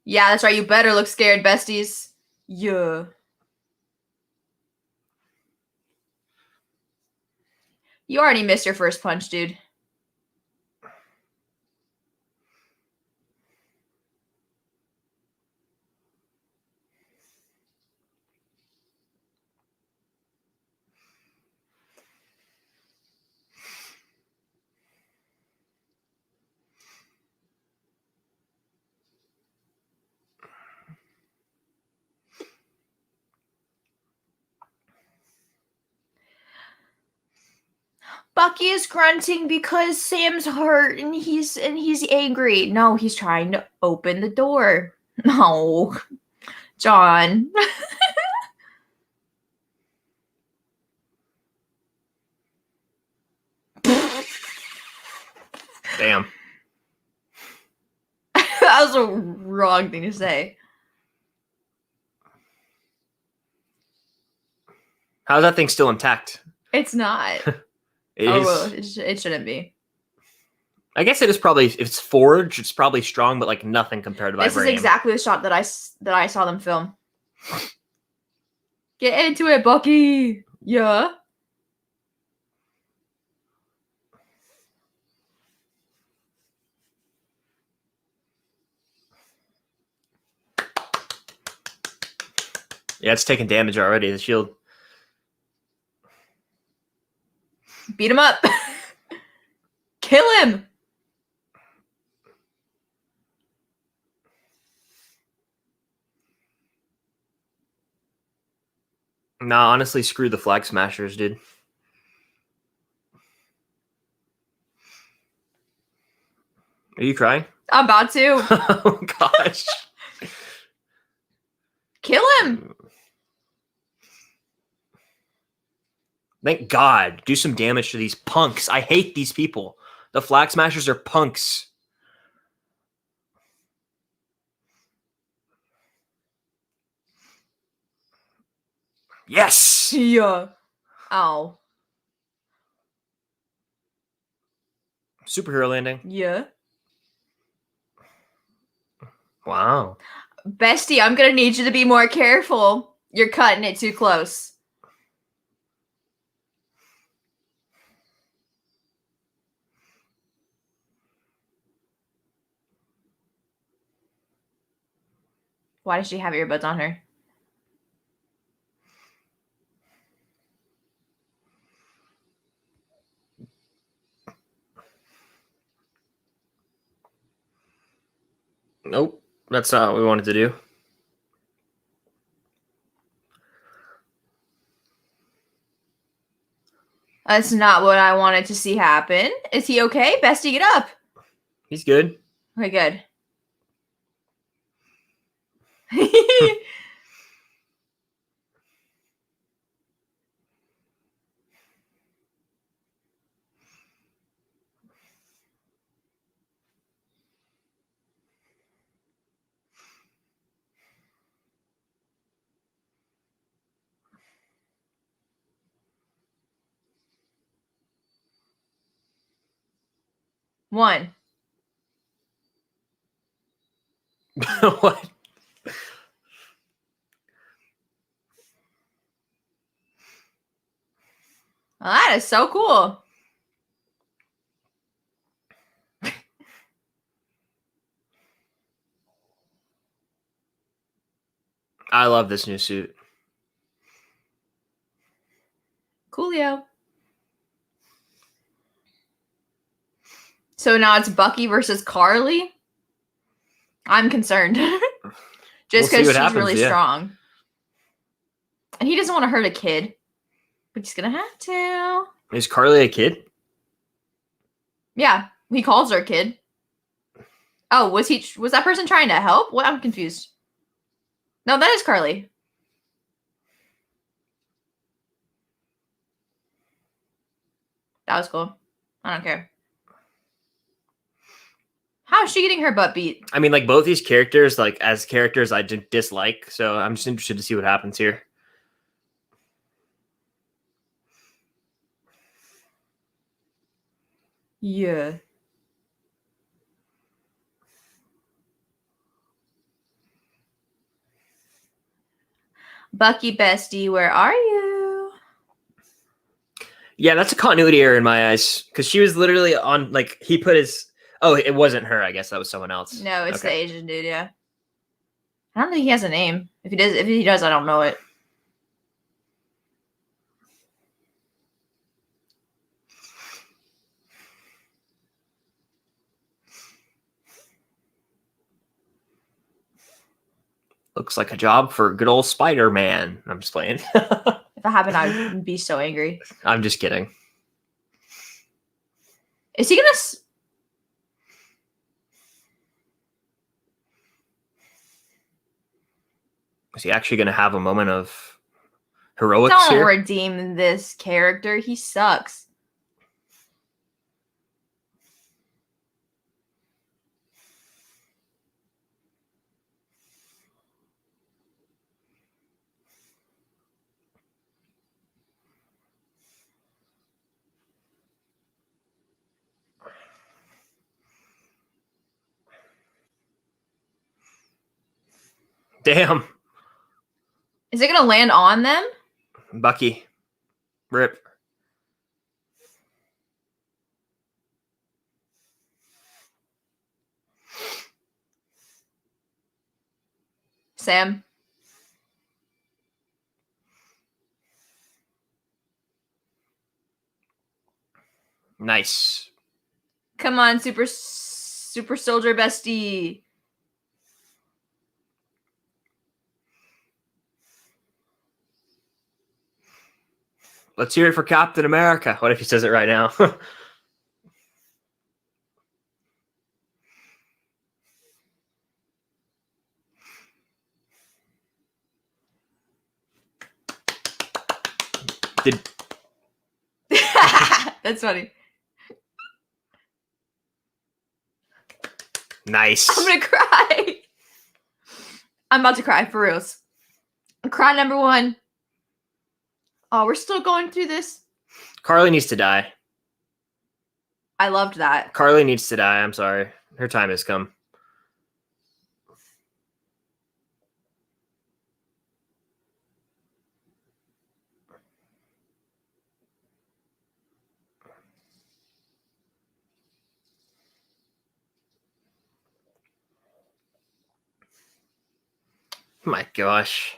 Yeah, that's right. You better look scared, besties. Yeah. You already missed your first punch, dude. Bucky is grunting because Sam's hurt and he's angry. No, he's trying to open the door. No. John. Damn. That was a wrong thing to say. How's that thing still intact? It's not. Well, it shouldn't be. I guess it is probably, if it's forged, it's probably strong, but like nothing compared to vibranium. This is exactly the shot that I saw them film. Get into it, Bucky. Yeah. Yeah, it's taking damage already. The shield. Beat him up. Kill him. Nah, honestly, screw the flag smashers, dude. Are you crying? I'm about to. Oh gosh. Kill him. Thank God. Do some damage to these punks. I hate these people. The flag smashers are punks. Yes. Yeah. Ow. Superhero landing. Yeah. Wow. Bestie, I'm gonna need you to be more careful. You're cutting it too close. Why does she have earbuds on her? Nope. That's not what we wanted to do. That's not what I wanted to see happen. Is he okay? Bestie, get up. He's good. Okay, good. One. What? Well, that is so cool. I love this new suit. Coolio. So now it's Bucky versus Carly. I'm concerned. Just because We'll see what she's happens, really yeah. strong. And he doesn't want to hurt a kid. But he's gonna have to. Is Carly a kid? Yeah. He calls her a kid. Oh, was that person trying to help? What? I'm confused. No, that is Carly. That was cool. I don't care. How is she getting her butt beat? I mean, like, both these characters, like, as characters I dislike, so I'm just interested to see what happens here. Yeah. Bucky bestie, where are you? Yeah, that's a continuity error in my eyes, because she was literally on, like, he put his... Oh, it wasn't her, I guess. That was someone else. No, it's the Asian dude, yeah. I don't think he has a name. If he does, I don't know it. Looks like a job for good old Spider-Man. I'm just playing. If that happened, I'd be so angry. I'm just kidding. Is he gonna... Is he actually going to have a moment of heroics Don't here? redeem this character. He sucks. Damn. Is it gonna land on them? Bucky. Rip. Sam. Nice. Come on, super soldier bestie. Let's hear it for Captain America. What if he says it right now? That's funny. Nice. I'm gonna cry. I'm about to cry for reals. Cry number 1. Oh, we're still going through this. Carly needs to die. I loved that. Carly needs to die. I'm sorry. Her time has come. My gosh.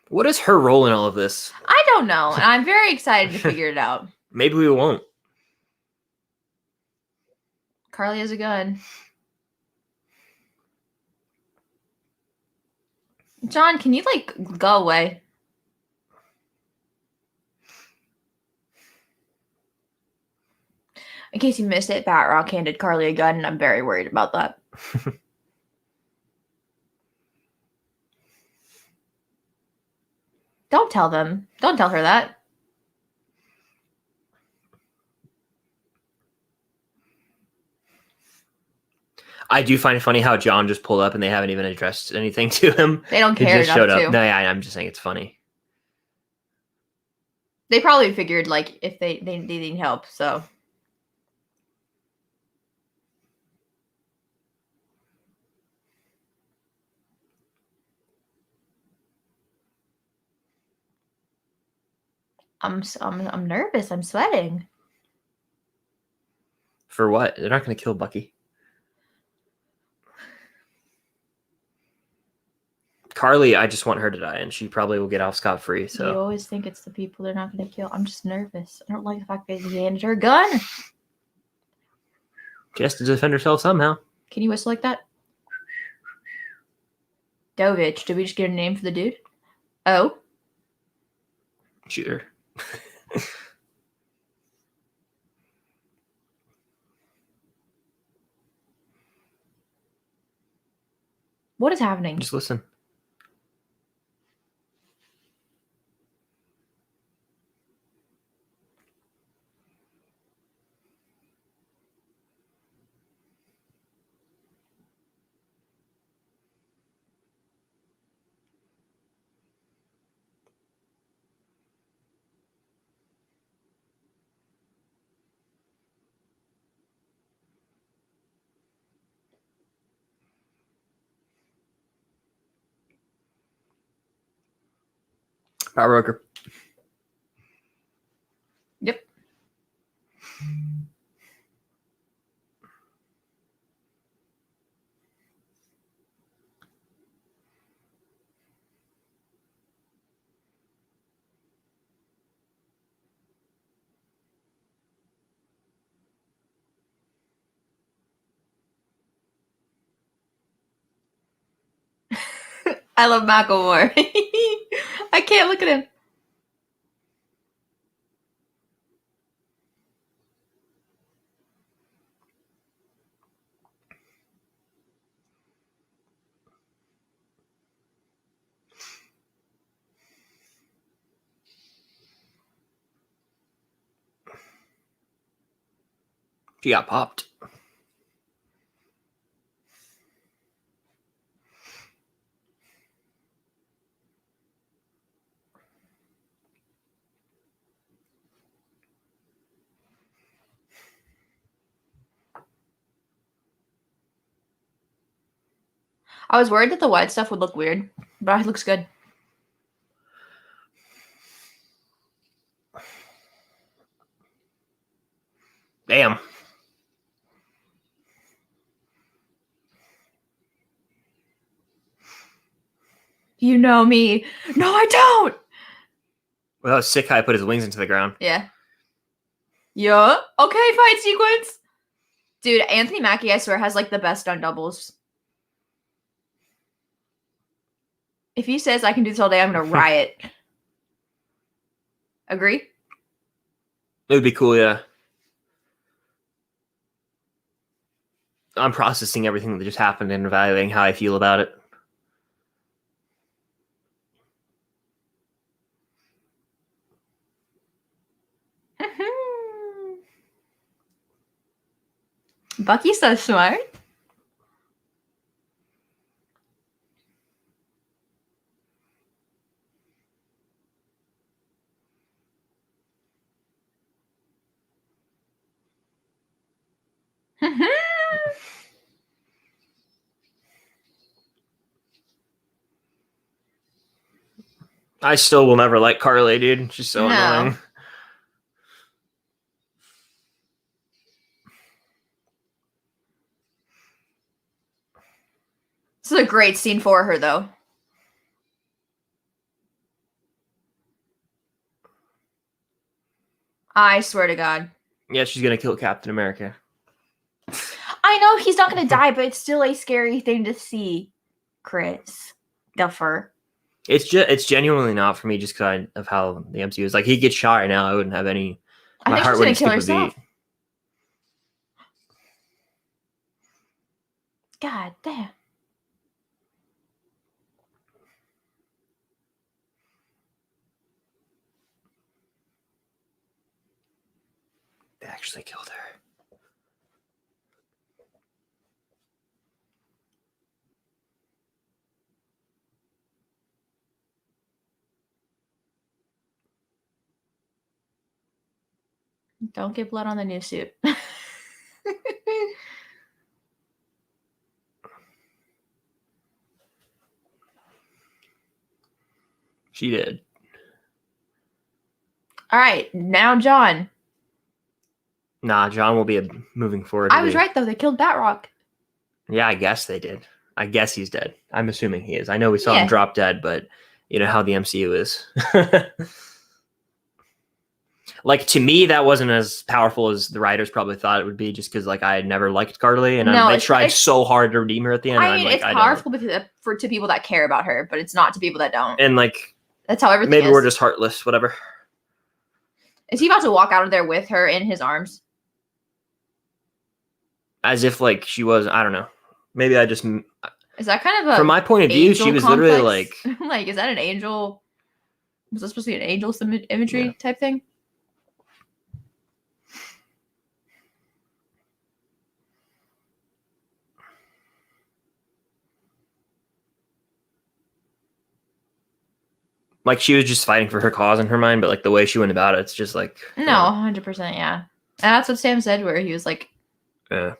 What is her role in all of this? I don't know, and I'm very excited to figure it out. Maybe we won't. Carly has a gun. John, can you, like, go away? In case you missed it, Batrock handed Carly a gun, and I'm very worried about that. Don't tell them. Don't tell her that. I do find it funny how John just pulled up and they haven't even addressed anything to him. They don't He care just enough showed up. to. No, yeah, I'm just saying it's funny. They probably figured, like, if they need help, so. I'm nervous. I'm sweating. For what? They're not going to kill Bucky. Carly, I just want her to die, and she probably will get off scot-free. So You always think it's the people they're not going to kill. I'm just nervous. I don't like the fact that he handed her a gun. she has to defend herself somehow. Can you whistle like that? Dovich. Did we just get a name for the dude? Oh. Shoot her. What is happening? Just listen. Power broker. Yep. I love Macklemore. I can't look at him. She got popped. I was worried that the white stuff would look weird, but it looks good. Damn. You know me. No, I don't. Well, that was sick how I put his wings into the ground. Yeah. Yeah. Okay, fight sequence. Dude, Anthony Mackie, I swear, has like the best stunt doubles. If he says I can do this all day, I'm gonna riot. Agree? It would be cool, yeah. I'm processing everything that just happened and evaluating how I feel about it. Bucky's so smart. I still will never like Carly, dude. She's so annoying. This is a great scene for her, though. I swear to God. Yeah, she's gonna kill Captain America. I know he's not gonna die, but it's still a scary thing to see, Chris Duffer. It's genuinely not for me just because of how the MCU is. Like, he gets shot right now, I wouldn't have any. I think she's gonna kill herself. God damn. They actually killed her. Don't get blood on the new suit. She did. All right, now John. Nah, John will be moving forward. I was right, though. They killed Batroc. Yeah, I guess they did. I guess he's dead. I'm assuming he is. I know we saw him drop dead, but you know how the MCU is. Like, to me, that wasn't as powerful as the writers probably thought it would be, just because like I had never liked Carly, and they tried so hard to redeem her at the end. I mean, it's powerful to people that care about her, but it's not to people that don't. And like, that's how everything maybe is. We're just heartless, whatever. Is he about to walk out of there with her in his arms? As if like she was, I don't know. Maybe I just. Is that kind of a, from my point of view, she was literally like, like, is that an angel? Was that supposed to be an angel imagery type thing? like she was just fighting for her cause in her mind, but like the way she went about it, it's just like no, 100%, yeah. And that's what Sam said, where he was like, yeah.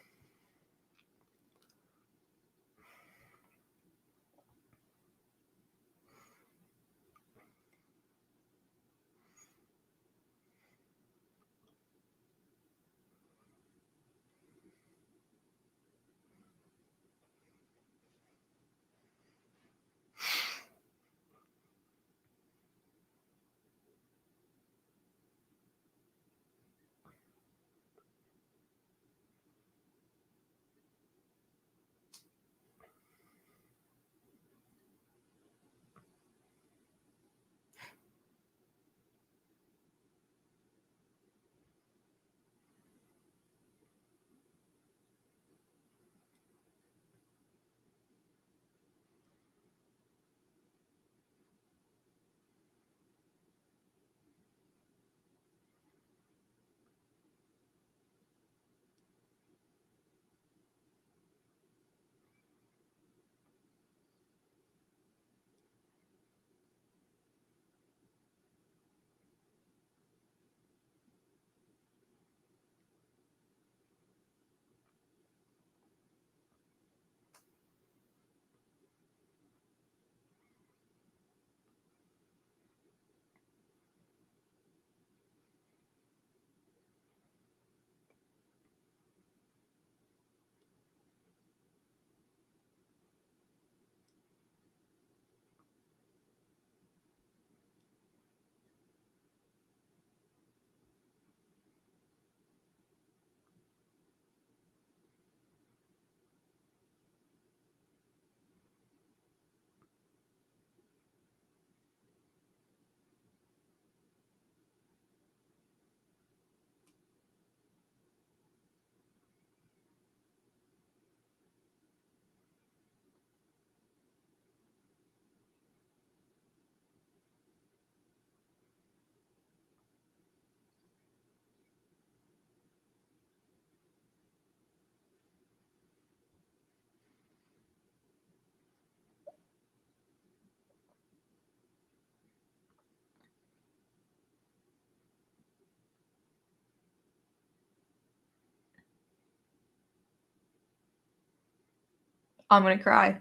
I'm gonna cry.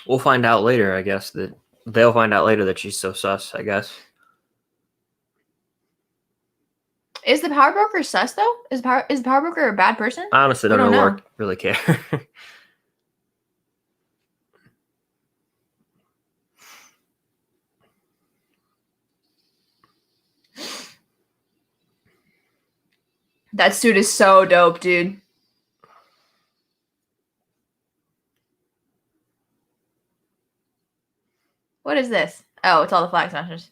We'll find out later, I guess, that they'll find out later that she's so sus, I guess. Is the power broker sus though? Is the power broker a bad person? I honestly don't know. Or really care. That suit is so dope, dude. What is this? Oh, it's all the Flag Smashers.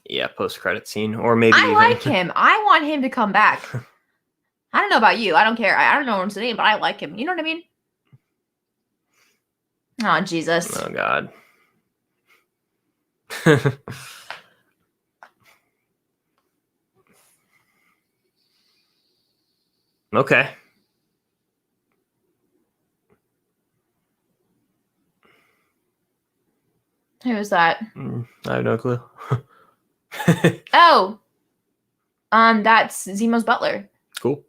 Yeah, post-credit scene. Or maybe I like him. I want him to come back. I don't know about you. I don't care. I don't know what's the name, but I like him. You know what I mean? Oh, Jesus. Oh, God. Okay. Who is that? I have no clue. Oh. That's Zemo's butler. Cool.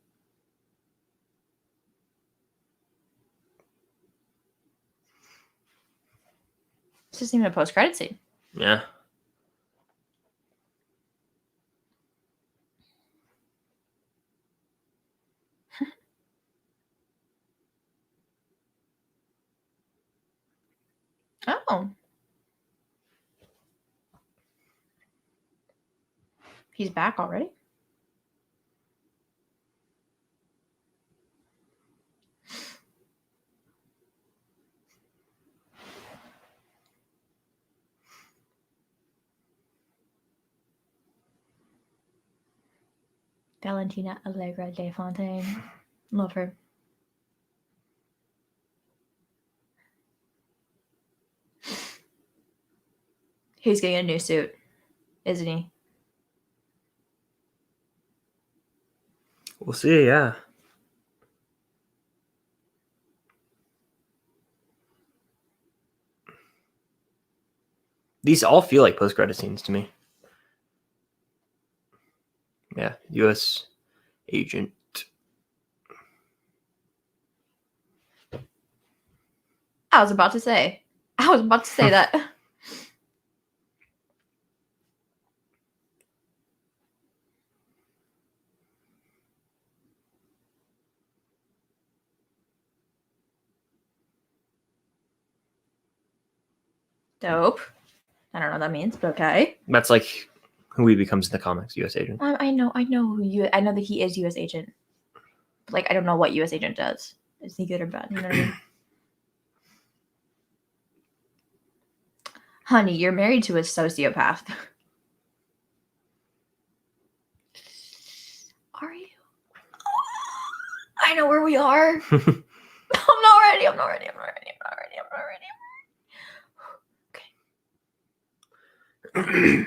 This isn't even a post-credit scene. Yeah. Oh. He's back already? Valentina Allegra de Fontaine. Love her. He's getting a new suit, isn't he? We'll see, yeah. These all feel like post-credit scenes to me. Yeah, U.S. agent. I was about to say that. Dope. I don't know what that means, but okay. That's like who he becomes in the comics, U.S. agent. I know who I know that he is U.S. agent. But, like, I don't know what U.S. agent does. Is he good or bad? You know what I mean? Honey, you're married to a sociopath. Are you? I know where we are. I'm not ready. Okay.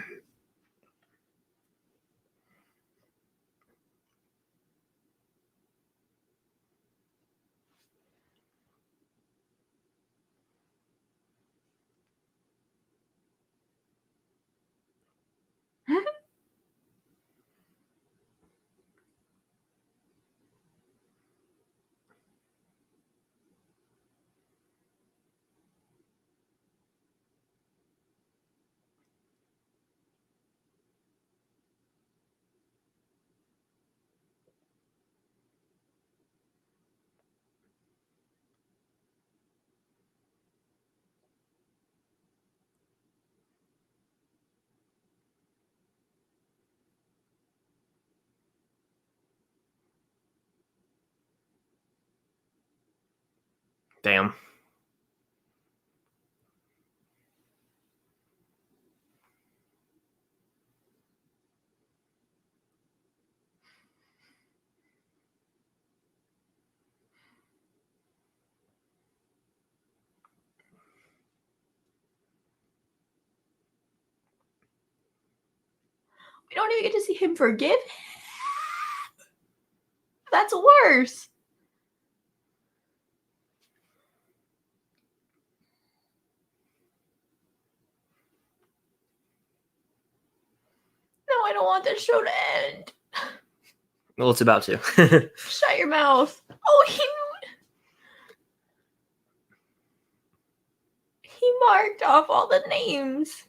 Damn. We don't even get to see him forgive him. That's worse. No, I don't want this show to end. Well, it's about to. Shut your mouth. Oh, he marked off all the names.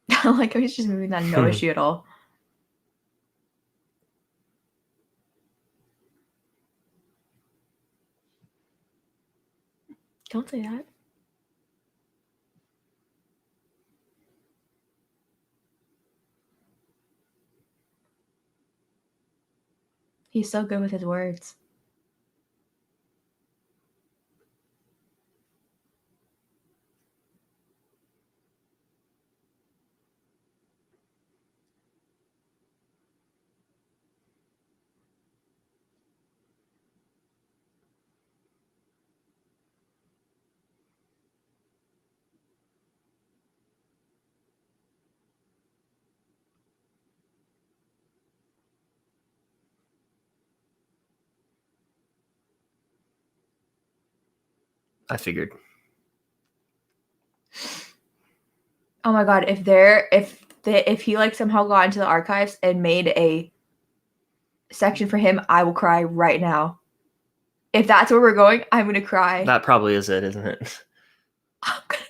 I like how he's just moving that no issue at all. Don't say that. He's so good with his words. I figured. Oh my god, if he like somehow got into the archives and made a section for him, I will cry right now. If that's where we're going, I'm gonna cry. That probably is it, isn't it? I'm gonna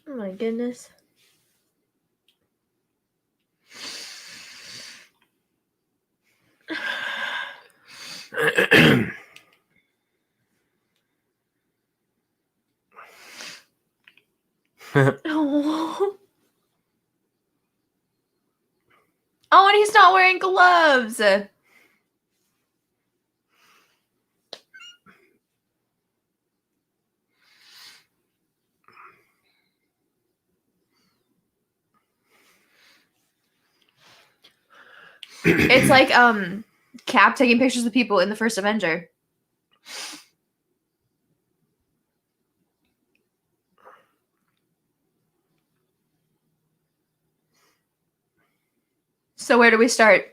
Oh my goodness. Oh. Oh, and he's not wearing gloves. It's like Cap taking pictures of people in the first Avenger. So where do we start?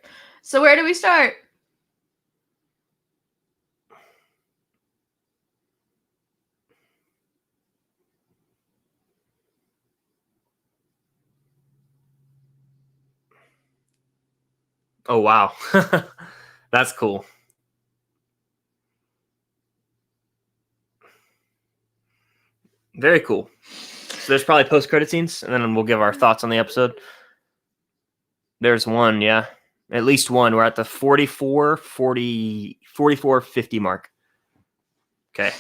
Oh, wow. That's cool. Very cool. So there's probably post-credit scenes, and then we'll give our thoughts on the episode. There's one, yeah. At least one. We're at the 44, 50 mark. Okay.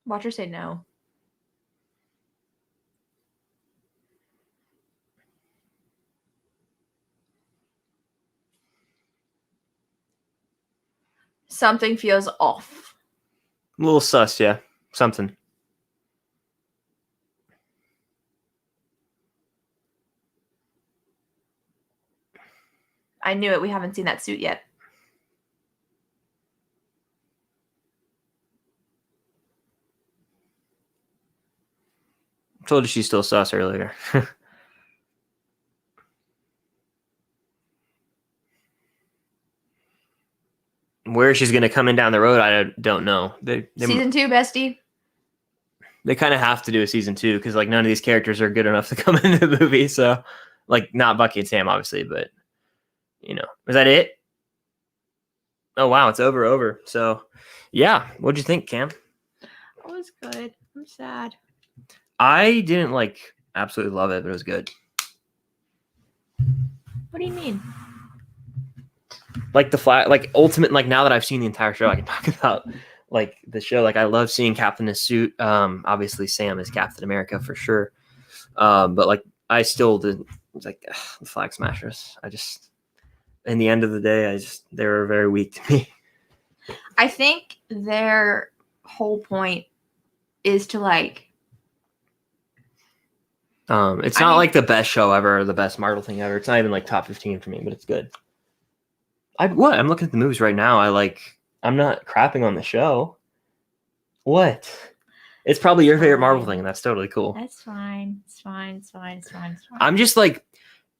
Watch her say no. Something feels off. A little sus, yeah. Something. I knew it. We haven't seen that suit yet. Told you she's still sus earlier. Where she's going to come in down the road, I don't know. Season 2, bestie. They kind of have to do a season 2 because like none of these characters are good enough to come into the movie. So, like, not Bucky and Sam, obviously, but is that it? Oh wow, it's over. So, yeah, what'd you think, Cam? It was good. I'm sad. I didn't absolutely love it, but it was good. What do you mean? Like ultimate, now that I've seen the entire show, I can talk about the show. I love seeing Captain in his suit. Obviously Sam is Captain America for sure. But I still did. It's the Flag Smashers. In the end of the day, they were very weak to me. I think their whole point is to it's not the best show ever or the best Marvel thing ever. It's not even top 15 for me, but it's good. I'm looking at the movies right now. I'm not crapping on the show. What? It's probably your favorite Marvel thing, and that's totally cool. That's fine. It's fine. It's fine. It's fine. It's fine. I'm just like,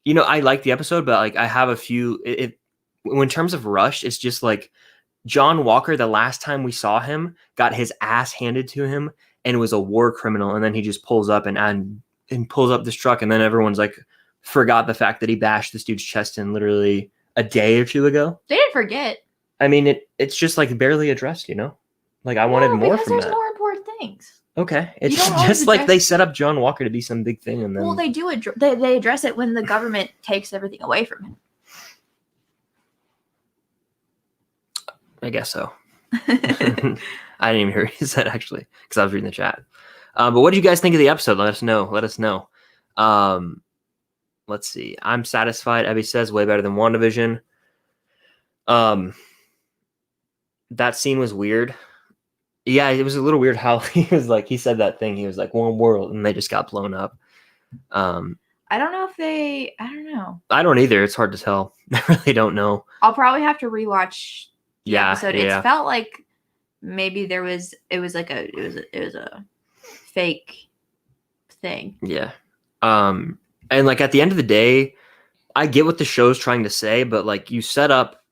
I like the episode, but like I have a few. In terms of rush, it's just like John Walker. The last time we saw him, got his ass handed to him, and was a war criminal, and then he just pulls up and pulls up this truck, and then everyone's like, forgot the fact that he bashed this dude's chest in literally a day or two ago. They didn't forget. I mean, it's just like barely addressed, Like I wanted more from that. There's more important things. Okay, it's just like they set up John Walker to be some big thing, and then they do they address it when the government takes everything away from him. I guess so. I didn't even hear what you said actually, because I was reading the chat. But what do you guys think of the episode? Let us know. Let's see. I'm satisfied. Abby says way better than WandaVision. That scene was weird. Yeah, it was a little weird how he said that thing. He was like, one world, and they just got blown up. I don't know I don't know. I don't either. It's hard to tell. I really don't know. I'll probably have to rewatch the episode. Yeah. It felt like maybe it was a fake thing. Yeah. And like at the end of the day, I get what the show's trying to say, but like you set up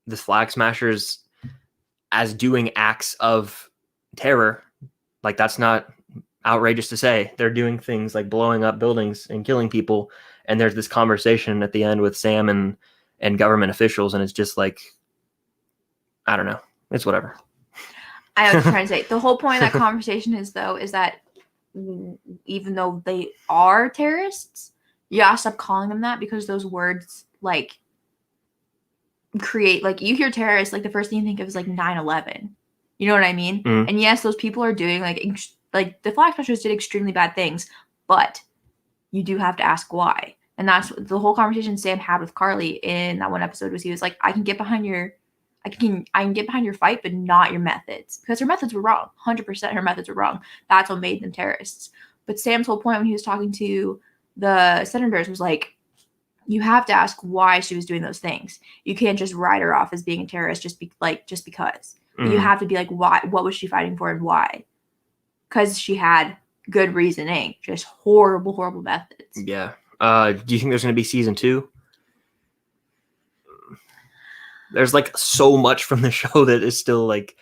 the Flag Smashers as doing acts of terror. Like that's not outrageous to say. They're doing things like blowing up buildings and killing people. And there's this conversation at the end with Sam and government officials. And it's just like, I don't know. It's whatever. I know what you're trying to say. The whole point of that conversation is that even though they are terrorists, you gotta stop calling them that, because those words like create, like, you hear terrorists, like the first thing you think of is like 9/11. You know what I mean? Mm. And yes, those people are doing like the Flag Smashers did extremely bad things, but you do have to ask why. And that's the whole conversation Sam had with Carly in that one episode. Was he was like, I can get behind your fight, but not your methods, because her methods were wrong. 100% her methods were wrong. That's what made them terrorists. But Sam's whole point when he was talking to the senators was like, you have to ask why she was doing those things. You can't just write her off as being a terrorist just because. Mm-hmm. You have to be like, why? What was she fighting for, and why? Because she had good reasoning, just horrible, horrible methods. Yeah. Do you think there's going to be season 2? There's like so much from the show that is still like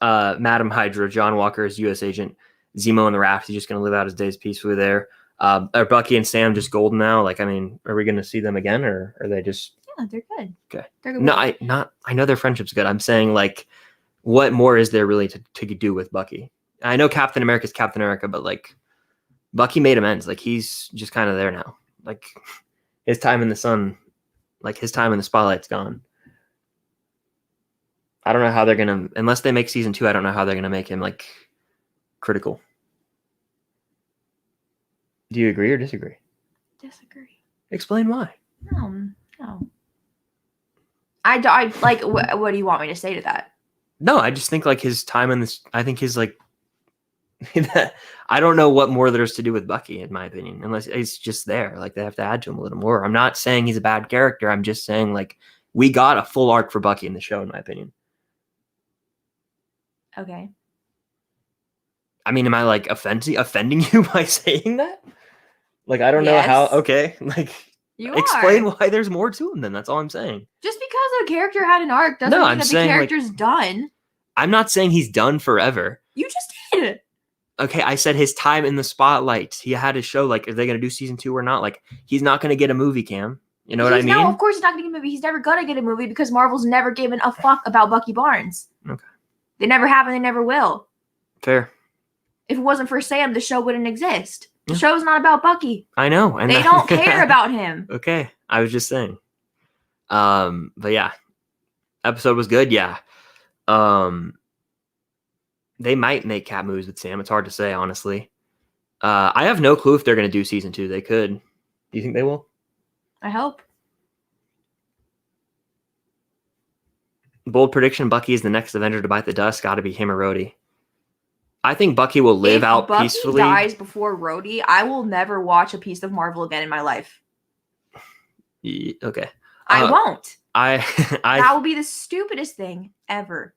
Madam Hydra, John Walker as U.S. agent, Zemo in the raft. He's just going to live out his days peacefully there. Are Bucky and Sam just golden now? Like, I mean, are we going to see them again, or are they just? Yeah, they're good. Okay. They're good. No, I know their friendship's good. I'm saying, like, what more is there really to do with Bucky? I know Captain America's Captain America, but like, Bucky made amends. Like, he's just kind of there now. Like, his time in the sun, like his time in the spotlight's gone. I don't know how they're gonna, unless they make season 2. I don't know how they're gonna make him like critical. Do you agree or disagree? Disagree. Explain why. No. I like. What do you want me to say to that? No, I just think like his time in this. I think his like. I don't know what more there's to do with Bucky, in my opinion, unless it's just there. Like, they have to add to him a little more. I'm not saying he's a bad character. I'm just saying, like, we got a full arc for Bucky in the show, in my opinion. Okay. I mean, am I like offending you by saying that? Like, I don't know how. Okay, like, explain why there's more to him. Then that's all I'm saying. Just because a character had an arc doesn't mean that the character's like, done. I'm not saying he's done forever. You just did. Okay, I said his time in the spotlight. He had his show. Like, are they going to do season 2 or not? Like, he's not going to get a movie, Cam. You know what I mean? No, of course he's not going to get a movie. He's never going to get a movie because Marvel's never given a fuck about Bucky Barnes. Okay. They never have and they never will. Fair. If it wasn't for Sam, the show wouldn't exist. The show's not about Bucky. I know. They don't care about him. Okay. I was just saying. But yeah. Episode was good, yeah. They might make cat moves with Sam. It's hard to say, honestly. I have no clue if they're going to do season 2. They could. Do you think they will? I hope. Bold prediction, Bucky is the next Avenger to bite the dust. Got to be him or Rhodey. I think Bucky will live out peacefully. If Bucky dies before Rhodey, I will never watch a piece of Marvel again in my life. Okay. I won't. That will be the stupidest thing ever.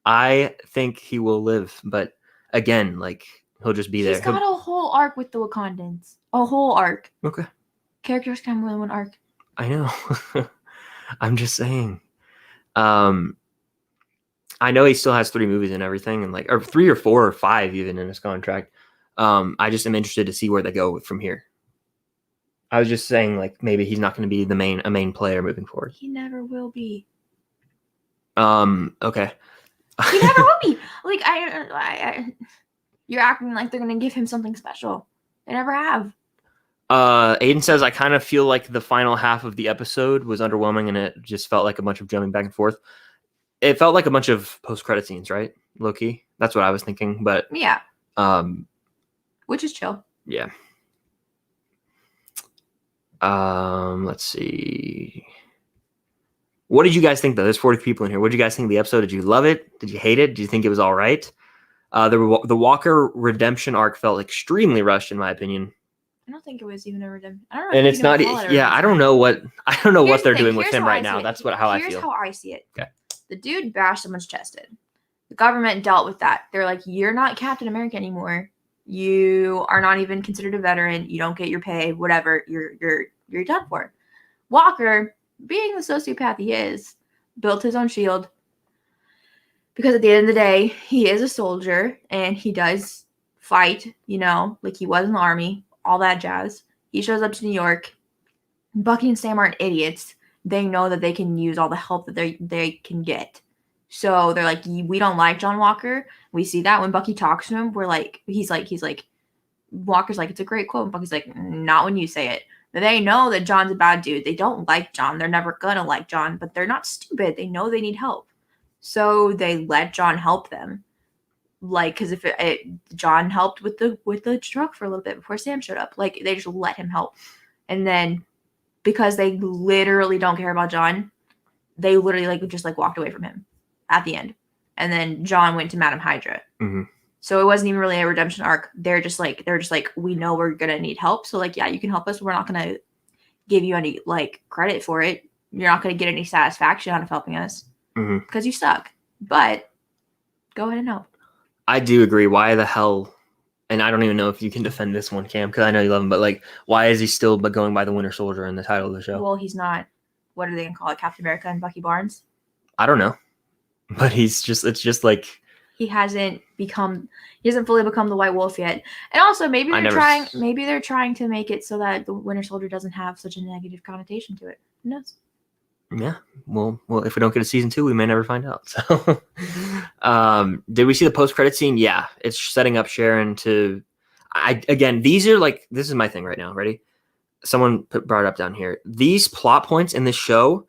I think he will live, but again, like he'll just be there. He's got a whole arc with the Wakandans. A whole arc. Okay. Characters can have more than one arc. I know. I'm just saying. I know he still has 3 movies and everything, and or 3 or 4 or 5 even in his contract. I just am interested to see where they go from here. I was just saying, like, maybe he's not going to be a main player moving forward. He never will be. Okay. He never will be. Like, you're acting like they're going to give him something special. They never have. Aiden says, I kind of feel like the final half of the episode was underwhelming, and it just felt like a bunch of jumping back and forth. It felt like a bunch of post-credit scenes, right? Low-key. That's what I was thinking, but... Yeah. Which is chill. Yeah. Let's see. What did you guys think, though? There's 40 people in here. What did you guys think of the episode? Did you love it? Did you hate it? Did you think it was all right? The Walker redemption arc felt extremely rushed, in my opinion. I don't think it was even a redemption. I don't know. And it's not. Yeah, I don't know what they're doing with him right now. That's how I feel. Here's how I see it. Okay. The dude bashed someone's chest in. The government dealt with that. They're like, you're not Captain America anymore. You are not even considered a veteran. You don't get your pay. Whatever. You're done for. Walker, being the sociopath he is, built his own shield. Because at the end of the day, he is a soldier and he does fight, like he was in the army, all that jazz. He shows up to New York. Bucky and Sam aren't idiots. They know that they can use all the help that they can get. So they're like, we don't like John Walker. We see that when Bucky talks to him. We're like, he's like, Walker's like, it's a great quote. And Bucky's like, not when you say it. But they know that John's a bad dude. They don't like John. They're never gonna like John, but they're not stupid. They know they need help. So they let John help them. Like, because if John helped with the truck for a little bit before Sam showed up. Like, they just let him help. And then because they literally don't care about John, they literally just walked away from him at the end. And then John went to Madam Hydra. Mm-hmm. So it wasn't even really a redemption arc. They're just like, we know we're gonna need help. So yeah, you can help us. We're not gonna give you any credit for it. You're not gonna get any satisfaction out of helping us because you suck. But go ahead and help. I do agree. Why the hell? And I don't even know if you can defend this one, Cam, because I know you love him. But why is he still going by the Winter Soldier in the title of the show? Well, he's not. What are they gonna call it? Captain America and Bucky Barnes? I don't know. But it's just like he hasn't fully become the White Wolf yet. And also maybe they're trying to make it so that the Winter Soldier doesn't have such a negative connotation to it. Who knows? Yeah. Well, if we don't get a season 2, we may never find out. So did we see the post-credit scene? Yeah. It's setting up Sharon to this is my thing right now. Ready? Someone brought it up down here. These plot points in this show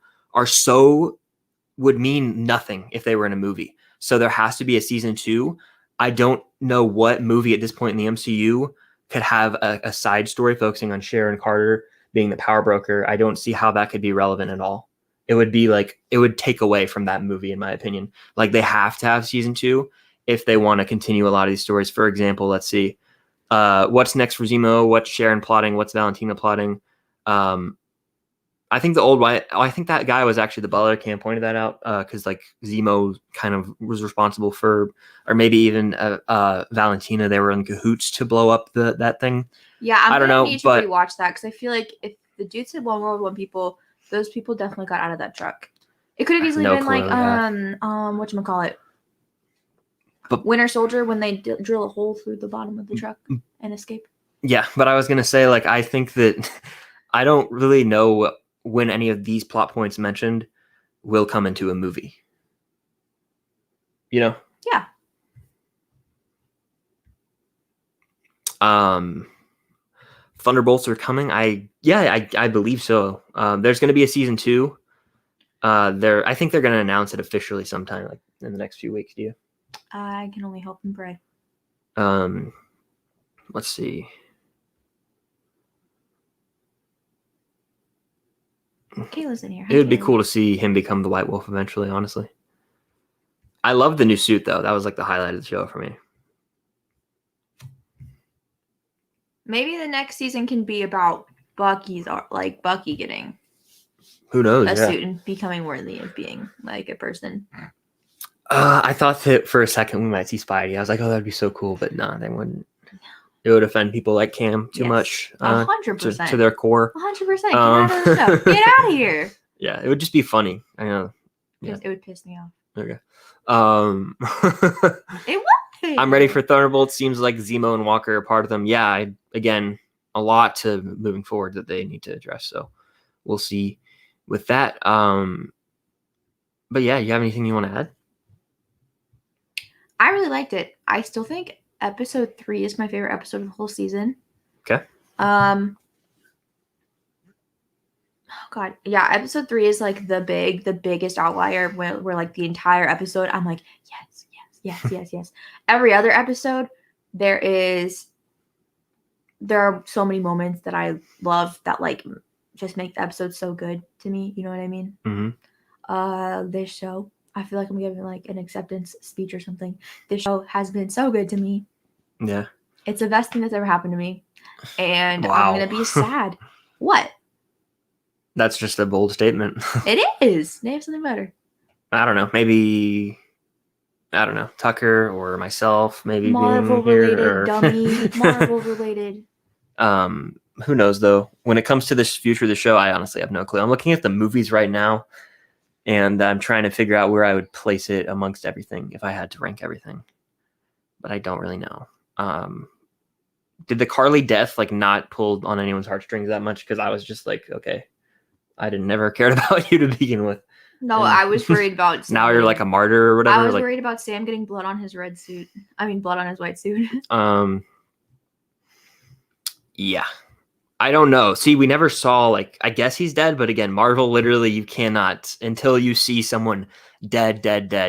would mean nothing if they were in a movie. So there has to be a season 2. I don't know what movie at this point in the MCU could have a side story focusing on Sharon Carter being the power broker. I don't see how that could be relevant at all. It would be it would take away from that movie, in my opinion. They have to have season 2 if they want to continue a lot of these stories. For example, let's see. What's next for Zemo? What's Sharon plotting? What's Valentina plotting? I think I think that guy was actually the butler. Cam pointed that out because Zemo kind of was responsible for, or maybe even Valentina. They were in cahoots to blow up that thing. Yeah, I don't know. Need to rewatch that because I feel like if the dude said one world, one people, those people definitely got out of that truck. It could have easily been whatchamacallit. But Winter Soldier when they drill a hole through the bottom of the truck and escape. Yeah, but I was gonna say I think that I don't really know when any of these plot points mentioned will come into a movie. Yeah. Thunderbolts are coming. I believe so. There's going to be a season 2. I think they're going to announce it officially sometime in the next few weeks. Do you? I can only hope and pray. Let's see. Kayla's in here. It would be cool to see him become the White Wolf eventually, honestly. I love the new suit, though. That was the highlight of the show for me. Maybe the next season can be about Bucky getting who knows a suit and becoming worthy of being a person. I thought that for a second we might see Spidey. I was like, oh, that'd be so cool, but nah, they wouldn't. It would offend people like Cam too much. 100%. To their core. 100%. Get out of the show. Get out of here. Yeah, it would just be funny. I know. Yeah. It would piss me off. Okay. It would. I'm ready for Thunderbolts. Seems like Zemo and Walker are part of them. Yeah, again, a lot to moving forward that they need to address. So we'll see with that. But yeah, you have anything you want to add? I really liked it. I still think episode 3 is my favorite episode of the whole season. Okay. Oh God. Yeah, episode 3 is like the biggest outlier where like the entire episode, I'm like, yes. Every other episode, there are so many moments that I love that like just make the episode so good to me. You know what I mean? Mm-hmm. This show, I feel like I'm giving like an acceptance speech or something. This show has been so good to me. Yeah. It's the best thing that's ever happened to me. And wow. I'm going to be sad. What? That's just a bold statement. It is. Name something better. I don't know. Maybe, I don't know, Tucker or myself, maybe Marvel being related, here, or... dummy. Marvel related. Who knows, though? When it comes to this future of the show, I honestly have no clue. I'm looking at the movies right now, and I'm trying to figure out where I would place it amongst everything if I had to rank everything. But I don't really know. Did the Carly death like not pull on anyone's heartstrings that much? Because I was just like, okay, I never cared about you to begin with. No, I was worried about Sam. Now you're like a martyr or whatever. I was like, worried about Sam getting blood on his red suit. I mean, blood on his white suit. Yeah. I don't know. See, we never saw, like, I guess he's dead, but again, Marvel, literally, you cannot, until you see someone dead,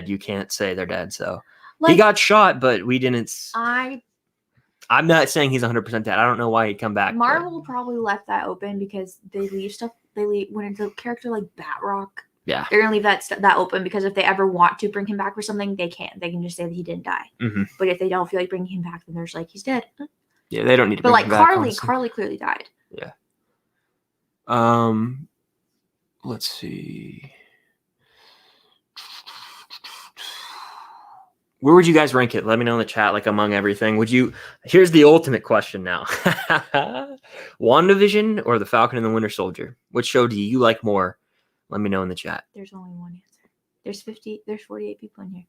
you can't say they're dead. So like, he got shot, but we didn't. I'm not saying he's 100% dead. I don't know why he'd come back. Marvel probably left that open because they leave stuff. When it's a character like Batrock, yeah, they're gonna leave that open because if they ever want to bring him back for something, they can't. They can just say that he didn't die. Mm-hmm. But if they don't feel like bringing him back, then there's like he's dead. Yeah, they don't need to. But bring like him back, Carly clearly died. Yeah. Let's see. Where would you guys rank it? Let me know in the chat, like among everything. Here's the ultimate question now. WandaVision or The Falcon and the Winter Soldier? Which show do you like more? Let me know in the chat. There's only one answer. There's 48 people in here.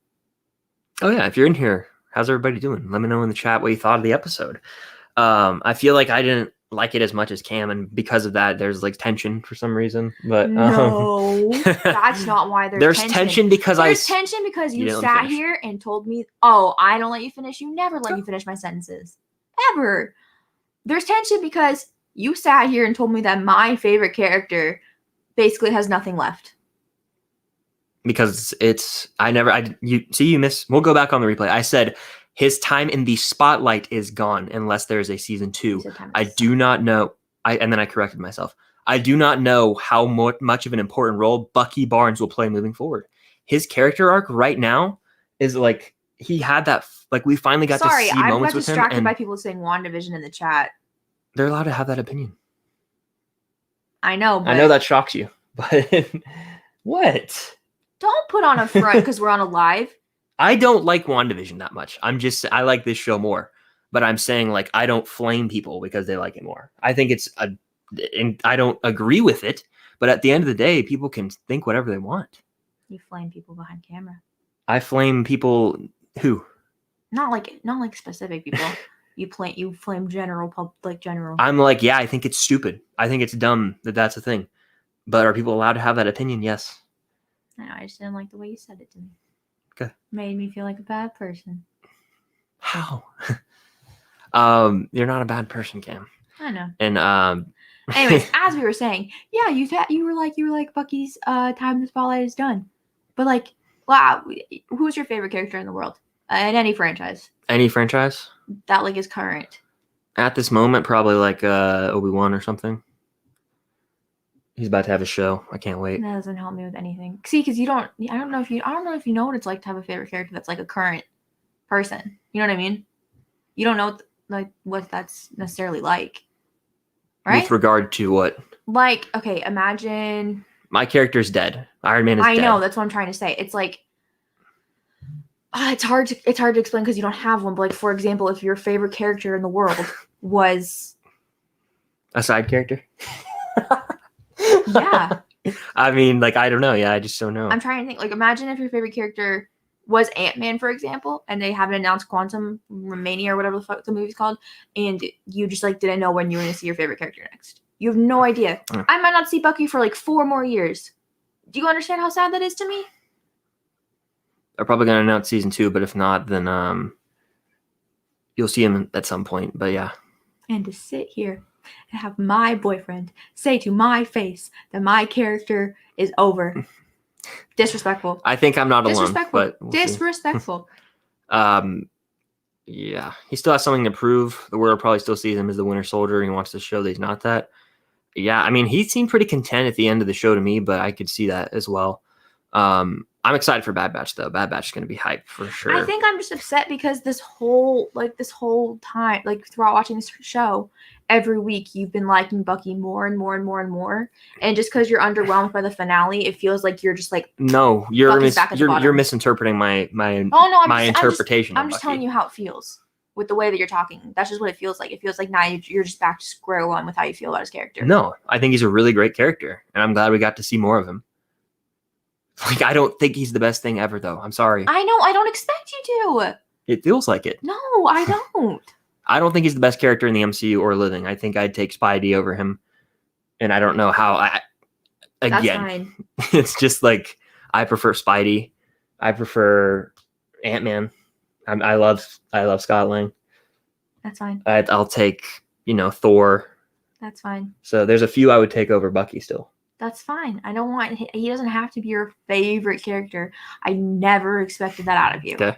Oh yeah, if you're in here, how's everybody doing? Let me know in the chat what you thought of the episode. I feel like I didn't like it as much as Cam, and because of that, there's like tension for some reason. But no, that's not why there's tension because there's tension because you sat here and told me, "Oh, I don't let you finish. You never let me finish my sentences, ever." There's tension because you sat here and told me that my favorite character basically has nothing left. Because you miss. We'll go back on the replay. I said his time in the spotlight is gone unless there is a season 2. I do not know. And then I corrected myself. I do not know how much of an important role Bucky Barnes will play moving forward. His character arc right now is like he had that. Like we finally got to see moments with him. I'm distracted by people saying WandaVision in the chat. They're allowed to have that opinion. I know. But I know that shocks you, but what? Don't put on a front because we're on a live. I don't like WandaVision that much. I like this show more. But I'm saying, like, I don't flame people because they like it more. I think and I don't agree with it. But at the end of the day, people can think whatever they want. You flame people behind camera. I flame people who? Not like specific people. You flame general. I'm like, yeah, I think it's stupid. I think it's dumb that's a thing. But are people allowed to have that opinion? Yes. No, I just didn't like the way you said it to me. Okay. Made me feel like a bad person. How? You're not a bad person, Cam. I know. And anyways, as we were saying, yeah, you were like Bucky's time in the spotlight is done. But like, wow, who's your favorite character in the world? In any franchise? Any franchise? That like is current. At this moment, probably like Obi-Wan or something. He's about to have a show. I can't wait. That doesn't help me with anything. See, because I don't know if you know what it's like to have a favorite character that's like a current person. You know what I mean? You don't know what that's necessarily like. Right? With regard to what? Like, okay, imagine my character's dead. Iron Man is dead. I know, that's what I'm trying to say. It's like It's hard to explain because you don't have one. But like, for example, if your favorite character in the world was a side character. Yeah. I mean, like, I don't know. Yeah, I just don't know. I'm trying to think. Like, imagine if your favorite character was Ant-Man, for example, and they haven't announced Quantum Mania or whatever the fuck the movie's called, and you just like didn't know when you were going to see your favorite character next. You have no idea. I might not see Bucky for like 4 more years. Do you understand how sad that is to me? They're probably going to announce season 2, but if not, then you'll see him at some point. But yeah. And to sit here and have my boyfriend say to my face that my character is over. Disrespectful. I think I'm not alone. But we'll disrespectful. Yeah. He still has something to prove. The world probably still sees him as the Winter Soldier, and he wants to show that he's not that. Yeah, I mean, he seemed pretty content at the end of the show to me, but I could see that as well. I'm excited for Bad Batch, though. Bad Batch is going to be hype for sure. I think I'm just upset because this whole time, like throughout watching this show, every week you've been liking Bucky more and more and more and more. And just because you're underwhelmed by the finale, it feels like you're just like, no, you're misinterpreting my interpretation. I'm just telling you how it feels with the way that you're talking. That's just what it feels like. It feels like now you're just back to square one with how you feel about his character. No, I think he's a really great character, and I'm glad we got to see more of him. Like, I don't think he's the best thing ever, though. I'm sorry. I know. I don't expect you to. It feels like it. No, I don't. I don't think he's the best character in the MCU or living. I think I'd take Spidey over him, and I don't know how. That's fine. It's just like I prefer Spidey. I prefer Ant-Man. I love Scott Lang. That's fine. I'll take Thor. That's fine. So there's a few I would take over Bucky still. That's fine. I don't want. He doesn't have to be your favorite character. I never expected that out of you. Okay.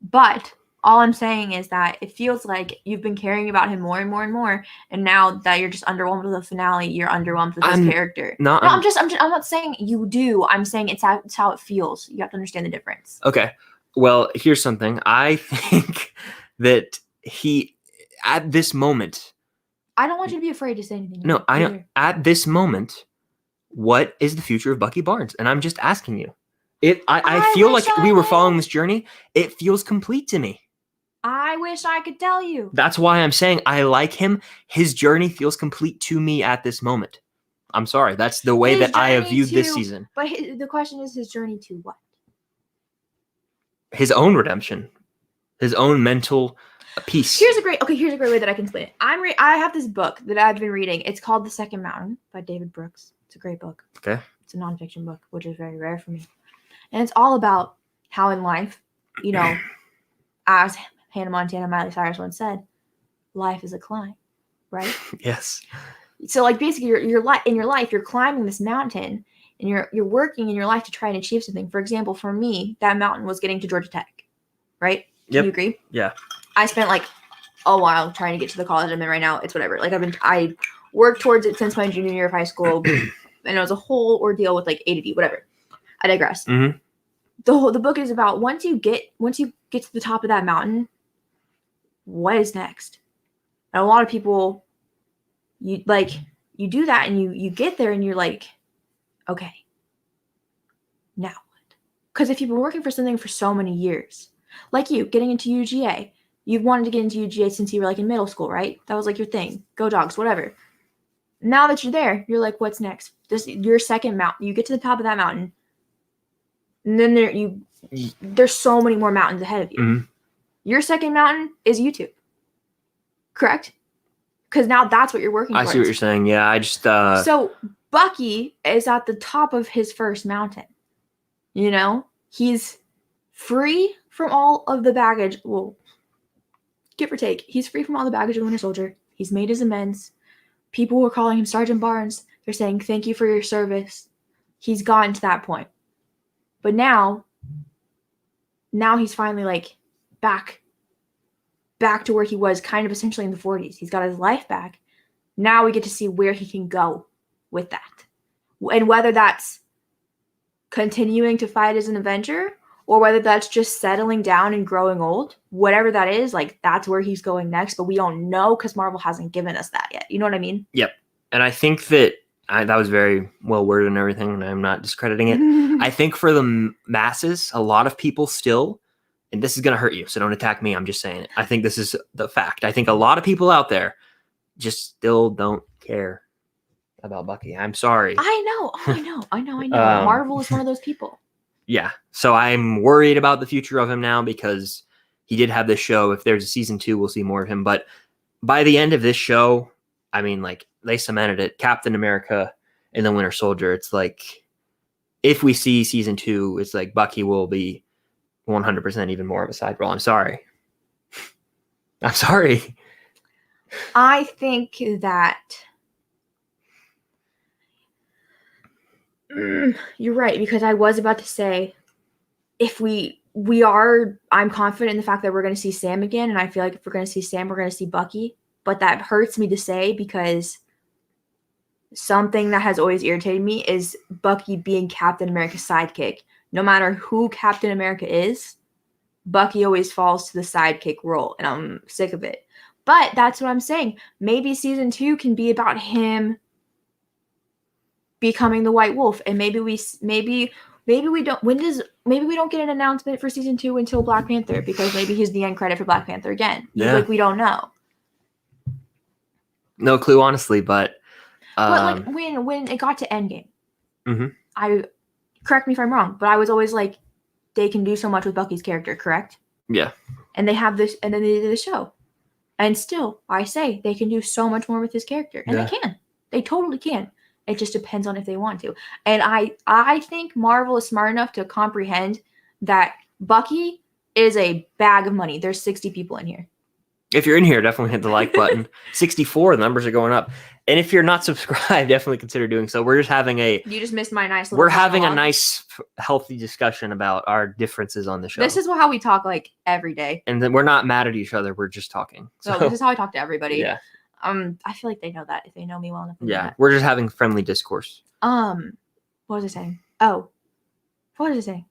But all I'm saying is that it feels like you've been caring about him more and more and more, and now that you're just underwhelmed with the finale, you're underwhelmed with his character. I'm not saying you do. I'm saying it's how it feels. You have to understand the difference. Okay. Well, here's something. I think that he, at this moment. I don't want you to be afraid to say anything. No, I know. At this moment, what is the future of Bucky Barnes? And I'm just asking you. I feel like we were following this journey. It feels complete to me. I wish I could tell you. That's why I'm saying I like him. His journey feels complete to me at this moment. I'm sorry. That's the way that I have viewed this season. But the question is his journey to what? His own redemption. His own mental peace. Here's a great way that I can explain it. I have this book that I've been reading. It's called The Second Mountain by David Brooks. It's a great book. Okay. It's a nonfiction book, which is very rare for me. And it's all about how in life, as Hannah Montana, Miley Cyrus once said, life is a climb, right? Yes. So like basically in your life, you're climbing this mountain and you're working in your life to try and achieve something. For example, for me, that mountain was getting to Georgia Tech, right? Can you agree? Yeah. I spent like a while trying to get to the college I'm in right now. It's whatever. Like I worked towards it since my junior year of high school, and it was a whole ordeal with like ADD, whatever. I digress. Mm-hmm. The book is about once you get to the top of that mountain, what is next? And a lot of people, you do that and you get there and you're like, okay, now what? Because if you've been working for something for so many years, like you getting into UGA, you've wanted to get into UGA since you were like in middle school, right? That was like your thing. Go Dogs, whatever. Now that you're there, you're like, what's next? Your second mountain. You get to the top of that mountain, and then there's so many more mountains ahead of you. Mm-hmm. Your second mountain is YouTube, correct? Because now that's what you're working towards. I see what you're saying. Yeah, I just So Bucky is at the top of his first mountain. He's free from all of the baggage. Well, give or take, he's free from all the baggage of the Winter Soldier. He's made his amends. People were calling him Sergeant Barnes. They're saying, thank you for your service. He's gotten to that point. But now he's finally like back to where he was kind of essentially in the 40s. He's got his life back. Now we get to see where he can go with that. And whether that's continuing to fight as an Avenger or whether that's just settling down and growing old, whatever that is, like that's where he's going next. But we don't know because Marvel hasn't given us that yet. You know what I mean? Yep. And I think that that was very well worded and everything, and I'm not discrediting it. I think for the masses, a lot of people still, and this is going to hurt you, so don't attack me. I'm just saying it. I think this is the fact. I think a lot of people out there just still don't care about Bucky. I'm sorry. I know. Marvel is one of those people. Yeah. So I'm worried about the future of him now because he did have this show. If there's a season 2, we'll see more of him. But by the end of this show, I mean, like, they cemented it. Captain America and the Winter Soldier. It's like, if we see season 2, it's like Bucky will be 100% even more of a side role. I'm sorry. I'm sorry. I think that you're right, because I was about to say, if I'm confident in the fact that we're going to see Sam again, and I feel like if we're going to see Sam, we're going to see Bucky. But that hurts me to say because something that has always irritated me is Bucky being Captain America's sidekick. No matter who Captain America is, Bucky always falls to the sidekick role, and I'm sick of it. But that's what I'm saying. Maybe season 2 can be about him becoming the White Wolf, and maybe we don't get an announcement for season 2 until Black Panther, because maybe he's the end credit for Black Panther again. Yeah. Like, we don't know. No clue, honestly, but like when it got to Endgame, I correct me if I'm wrong, but I was always like, they can do so much with Bucky's character, correct? Yeah. And they have this, and then they did the show, and still, I say they can do so much more with his character, and they can. They totally can. It just depends on if they want to. And I think Marvel is smart enough to comprehend that Bucky is a bag of money. There's 60 people in here. If you're in here, definitely hit the like button. 64, the numbers are going up. And if you're not subscribed, definitely consider doing so. We're just having You just missed my nice little We're having a nice, healthy discussion about our differences on the show. This is how we talk, like, every day. And then we're not mad at each other. We're just talking. So this is how I talk to everybody. Yeah. I feel like they know that if they know me well enough. Yeah. We're just having friendly discourse. What was I saying? Oh. What was I saying?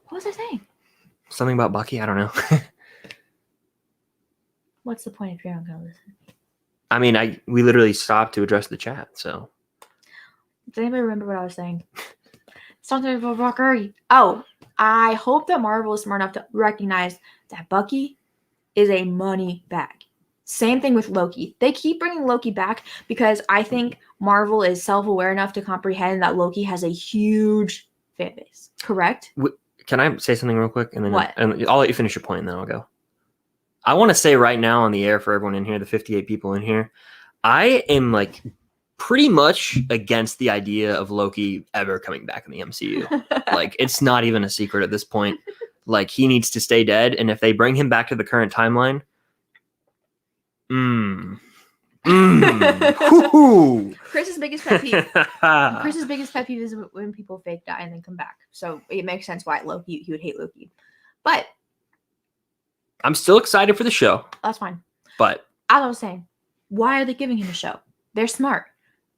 What was I saying? Something about Bucky? I don't know. What's the point if you're not going to listen? I mean, we literally stopped to address the chat, so. Does anybody remember what I was saying? Something about Bucky. Oh, I hope that Marvel is smart enough to recognize that Bucky is a money bag. Same thing with Loki. They keep bringing Loki back because I think Marvel is self-aware enough to comprehend that Loki has a huge fan base. Correct? Can I say something real quick? And then what? And I'll let you finish your point, and then I'll go. I want to say right now on the air for everyone in here, the 58 people in here, I am like pretty much against the idea of Loki ever coming back in the MCU. Like, it's not even a secret at this point. Like, he needs to stay dead, and if they bring him back to the current timeline, Chris's biggest pet peeve. Chris's biggest pet peeve is when people fake die and then come back. So it makes sense why he would hate Loki. But I'm still excited for the show. That's fine. But as I was saying, why are they giving him a show? They're smart.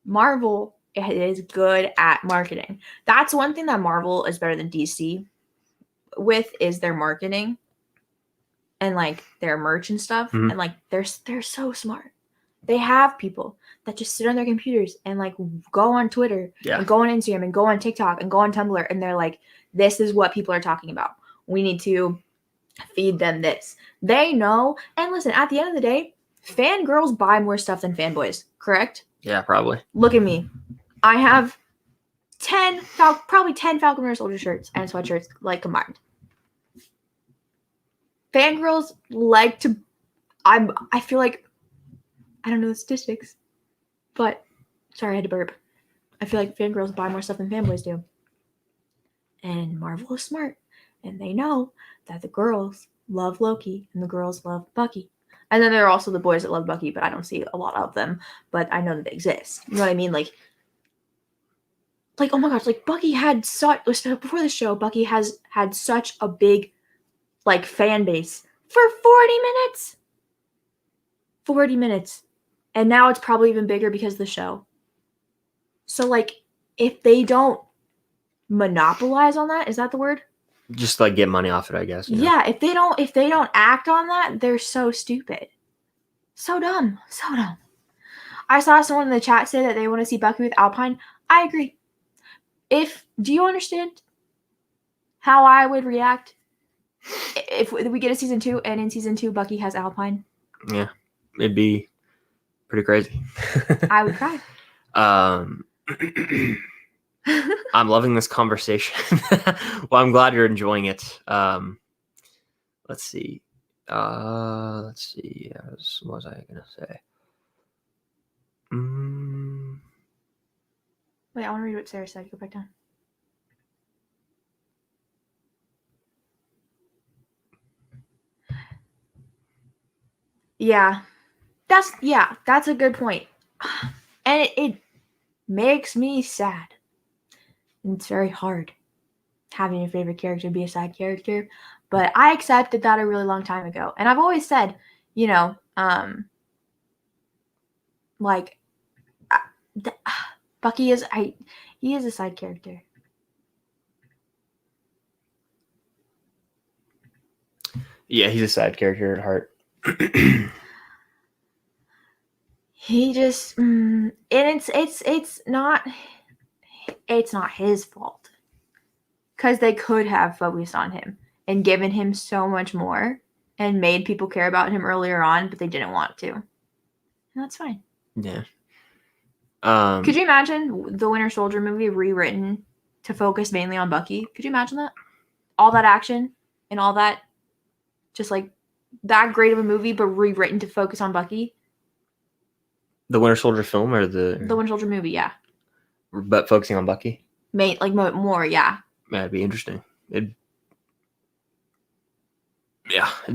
Marvel is good at marketing. That's one thing that Marvel is better than DC with, is their marketing and like their merch and stuff. And like they're so smart. They have people that just sit on their computers and like go on Twitter and go on Instagram and go on TikTok and go on Tumblr, and they're like, this is what people are talking about. We need to feed them this. They know. And listen, at the end of the day, fangirls buy more stuff than fanboys, correct? Yeah, probably. Look at me. I have probably 10 Falcon Winter Soldier shirts and sweatshirts, like, combined. Fangirls like to, I feel like, I don't know the statistics, but, sorry, I had to burp. I feel like fangirls buy more stuff than fanboys do. And Marvel is smart. And they know that the girls love Loki and the girls love Bucky. And then there are also the boys that love Bucky, but I don't see a lot of them. But I know that they exist. You know what I mean? Like, oh my gosh, like, Bucky had such, before the show, Bucky has had such a big, like, fan base for 40 minutes. 40 minutes. And now it's probably even bigger because of the show. So, like, if they don't monopolize on that, is that the word? Just like get money off it, I guess. You know? Yeah, if they don't act on that, they're so stupid. So dumb. So dumb. I saw someone in the chat say that they want to see Bucky with Alpine. I agree. Do you understand how I would react if we get a season 2 and in season 2 Bucky has Alpine? Yeah, it'd be pretty crazy. I would cry. I'm loving this conversation. Well, I'm glad you're enjoying it. Let's see. What was I gonna say? Wait, I want to read what Sarah said. Go back down. Yeah, that's a good point, and it makes me sad. And it's very hard having your favorite character be a side character, but I accepted that a really long time ago, and I've always said, you know, like Bucky is he is a side character. Yeah, he's a side character at heart. He just and it's not his fault, because they could have focused on him and given him so much more and made people care about him earlier on, but they didn't want to. And that's fine. Yeah. Could you imagine the Winter Soldier movie rewritten to focus mainly on Bucky? Could you imagine that? All that action and all that, just like that great of a movie, but rewritten to focus on Bucky? The Winter Soldier film or the Winter Soldier movie, yeah. But focusing on Bucky? More, yeah. That'd be interesting. It'd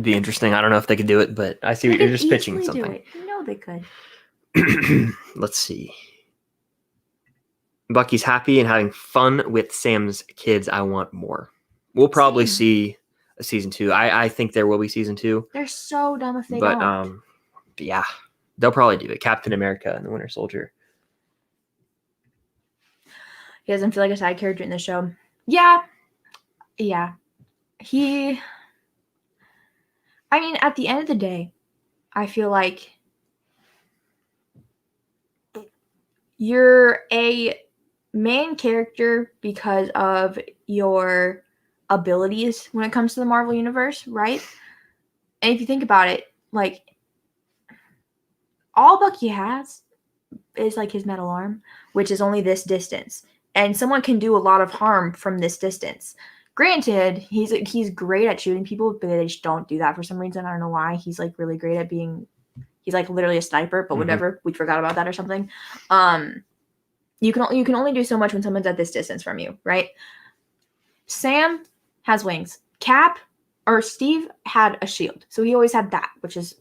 be interesting. I don't know if they could do it, but I see you're just pitching something. Do it. You know they could. Let's see. Bucky's happy and having fun with Sam's kids. I want more. We'll probably see a season 2. I think there will be season 2. They're so dumb if they don't. Yeah, they'll probably do it. Captain America and the Winter Soldier. He doesn't feel like a side character in the show. Yeah. I mean, at the end of the day, I feel like you're a main character because of your abilities when it comes to the Marvel Universe, right? And if you think about it, like, all Bucky has is like his metal arm, which is only this distance. And someone can do a lot of harm from this distance. Granted, he's great at shooting people, but they just don't do that for some reason. I don't know why. He's like really great at he's like literally a sniper, but whatever. We forgot about that or something. You can only do so much when someone's at this distance from you, right? Sam has wings. Cap or Steve had a shield, so he always had that, which is,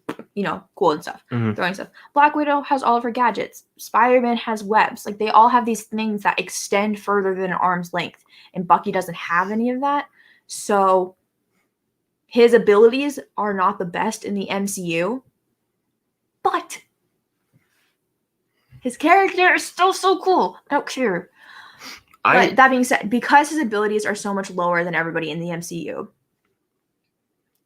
cool and stuff, throwing stuff. Black Widow has all of her gadgets. Spider-Man has webs. Like, they all have these things that extend further than an arm's length, and Bucky doesn't have any of that. So his abilities are not the best in the MCU, but his character is still so cool. I don't care. But that being said, because his abilities are so much lower than everybody in the MCU,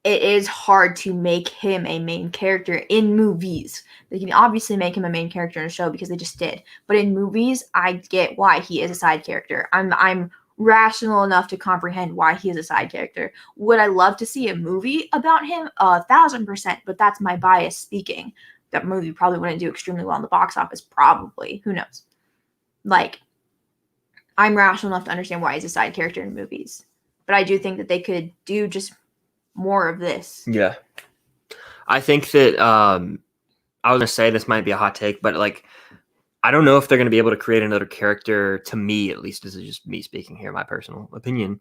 it is hard to make him a main character in movies. They can obviously make him a main character in a show because they just did. But in movies, I get why he is a side character. I'm rational enough to comprehend why he is a side character. Would I love to see a movie about him? 1,000%. But that's my bias speaking. That movie probably wouldn't do extremely well in the box office. Probably. Who knows? Like, I'm rational enough to understand why he's a side character in movies. But I do think that they could do just more of this. Yeah. I think that I was going to say this might be a hot take, but like, I don't know if they're going to be able to create another character, to me, at least, this is just me speaking here, my personal opinion,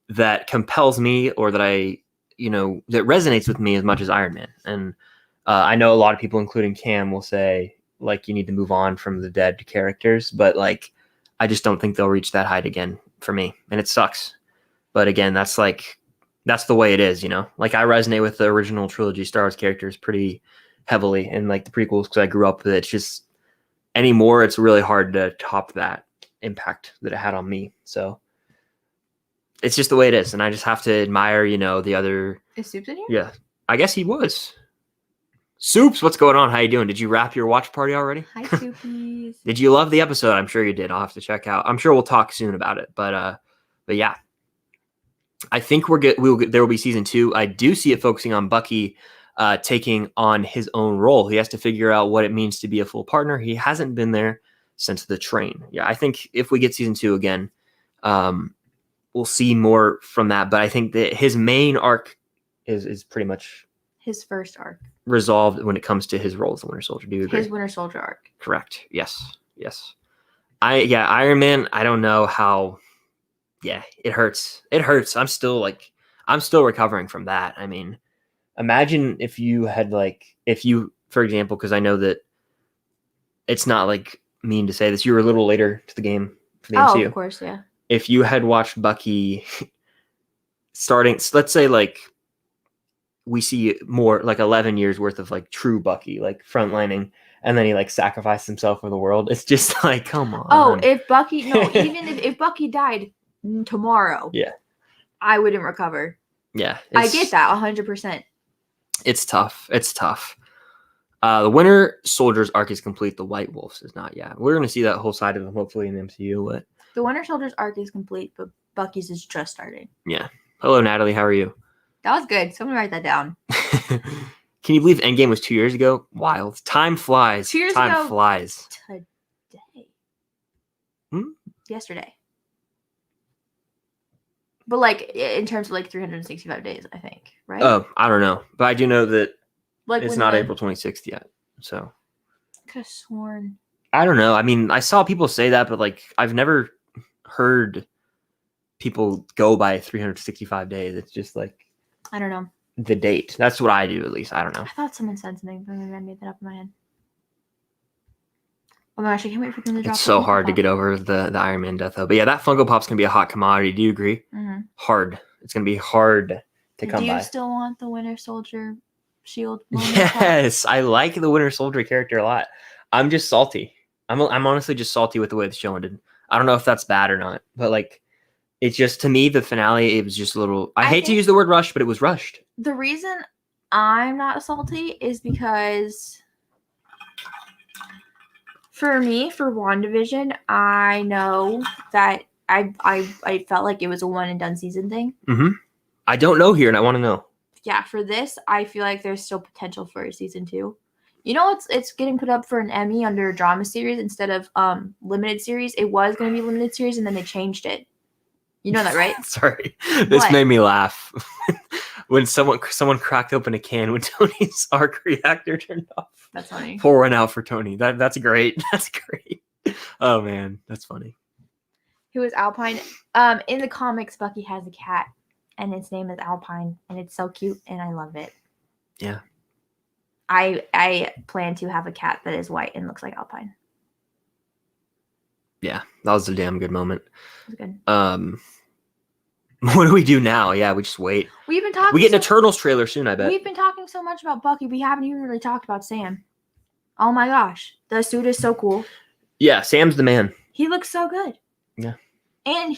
that compels me or that that resonates with me as much as Iron Man. And I know a lot of people, including Cam, will say, like, you need to move on from the dead characters, but like, I just don't think they'll reach that height again for me. And it sucks. But again, that's the way it is, Like, I resonate with the original trilogy Star Wars characters pretty heavily, and like the prequels, because I grew up with it. It's just, anymore, it's really hard to top that impact that it had on me. So it's just the way it is. And I just have to admire, the other. Is Soups in here? Yeah. I guess he was. Soups, what's going on? How you doing? Did you wrap your watch party already? Hi, Soupies. Did you love the episode? I'm sure you did. I'll have to check out. I'm sure we'll talk soon about it. But yeah, I think there will be season 2. I do see it focusing on Bucky taking on his own role. He has to figure out what it means to be a full partner. He hasn't been there since the train. Yeah, I think if we get season 2 again, we'll see more from that. But I think that his main arc is pretty much his first arc resolved when it comes to his role as the Winter Soldier. Do you agree? His Winter Soldier arc. Correct. Yes. Iron Man. I don't know how. Yeah, it hurts. It hurts. I'm still recovering from that. I mean, imagine if you, for example, because I know that it's not like mean to say this, you were a little later to the game for the MCU. Of course, yeah. If you had watched Bucky starting, let's say like we see more like 11 years worth of like true Bucky, like frontlining, and then he like sacrificed himself for the world. It's just like, come on. Oh, if Bucky, even if Bucky died tomorrow, yeah, I wouldn't recover. Yeah, I get that 100%. It's tough. The Winter Soldier's arc is complete. The White Wolves is not yet. We're going to see that whole side of them hopefully in the MCU. But the Winter Soldier's arc is complete, but Bucky's is just starting. Yeah. Hello, Natalie. How are you? That was good. Someone write that down. Can you believe Endgame was 2 years ago? Wild. Time flies. 2 years Time ago flies. Today. Hmm? Yesterday. But like in terms of like 365 days, I think, right? Oh, I don't know. But I do know that like it's not April 26th yet. So I could have sworn. I don't know. I mean, I saw people say that, but like I've never heard people go by 365 days. It's just like I don't know. The date. That's what I do, at least. I don't know. I thought someone said something, but maybe I made that up in my head. Oh my gosh, I can't wait for them to drop. It's so hard to get over the Iron Man death, though. But yeah, that Funko Pop's gonna be a hot commodity. Do you agree? Mm-hmm. Hard. It's gonna be hard to come by. Do you still want the Winter Soldier shield? Yes, I like the Winter Soldier character a lot. I'm just salty. I'm honestly just salty with the way the show ended. I don't know if that's bad or not, but like, it's just, to me, the finale, it was just a little. I hate to use the word rushed, but it was rushed. The reason I'm not salty is because for me, for WandaVision, I know that I felt like it was a one and done season thing. Mm-hmm. I don't know here, and I want to know. Yeah, for this, I feel like there's still potential for a season 2. You know, it's getting put up for an Emmy under a drama series instead of limited series. It was going to be limited series, and then they changed it. You know that, right? Sorry, this made me laugh when someone cracked open a can when Tony's arc reactor turned off. That's funny. Pour one out for Tony. That's great. That's great. Oh man, that's funny. Who is Alpine? In the comics, Bucky has a cat, and its name is Alpine, and it's so cute, and I love it. Yeah. I plan to have a cat that is white and looks like Alpine. Yeah, that was a damn good moment. It was good. What do we do now? Yeah, we just wait. We've been talking. We get an Eternals trailer soon, I bet. We've been talking so much about Bucky, we haven't even really talked about Sam. Oh my gosh, the suit is so cool. Yeah, Sam's the man. He looks so good. Yeah. And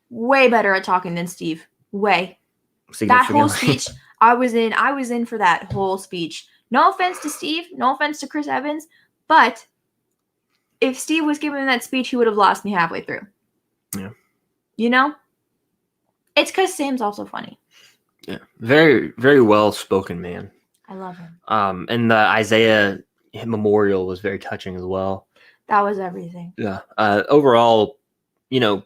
way better at talking than Steve. Way. That whole speech, I was in for that whole speech. No offense to Steve, no offense to Chris Evans, but if Steve was giving that speech, he would have lost me halfway through. Yeah. You know? It's because Sam's also funny. Yeah. Very, very well spoken man. I love him. And the Isaiah memorial was very touching as well. That was everything. Yeah. Overall, you know,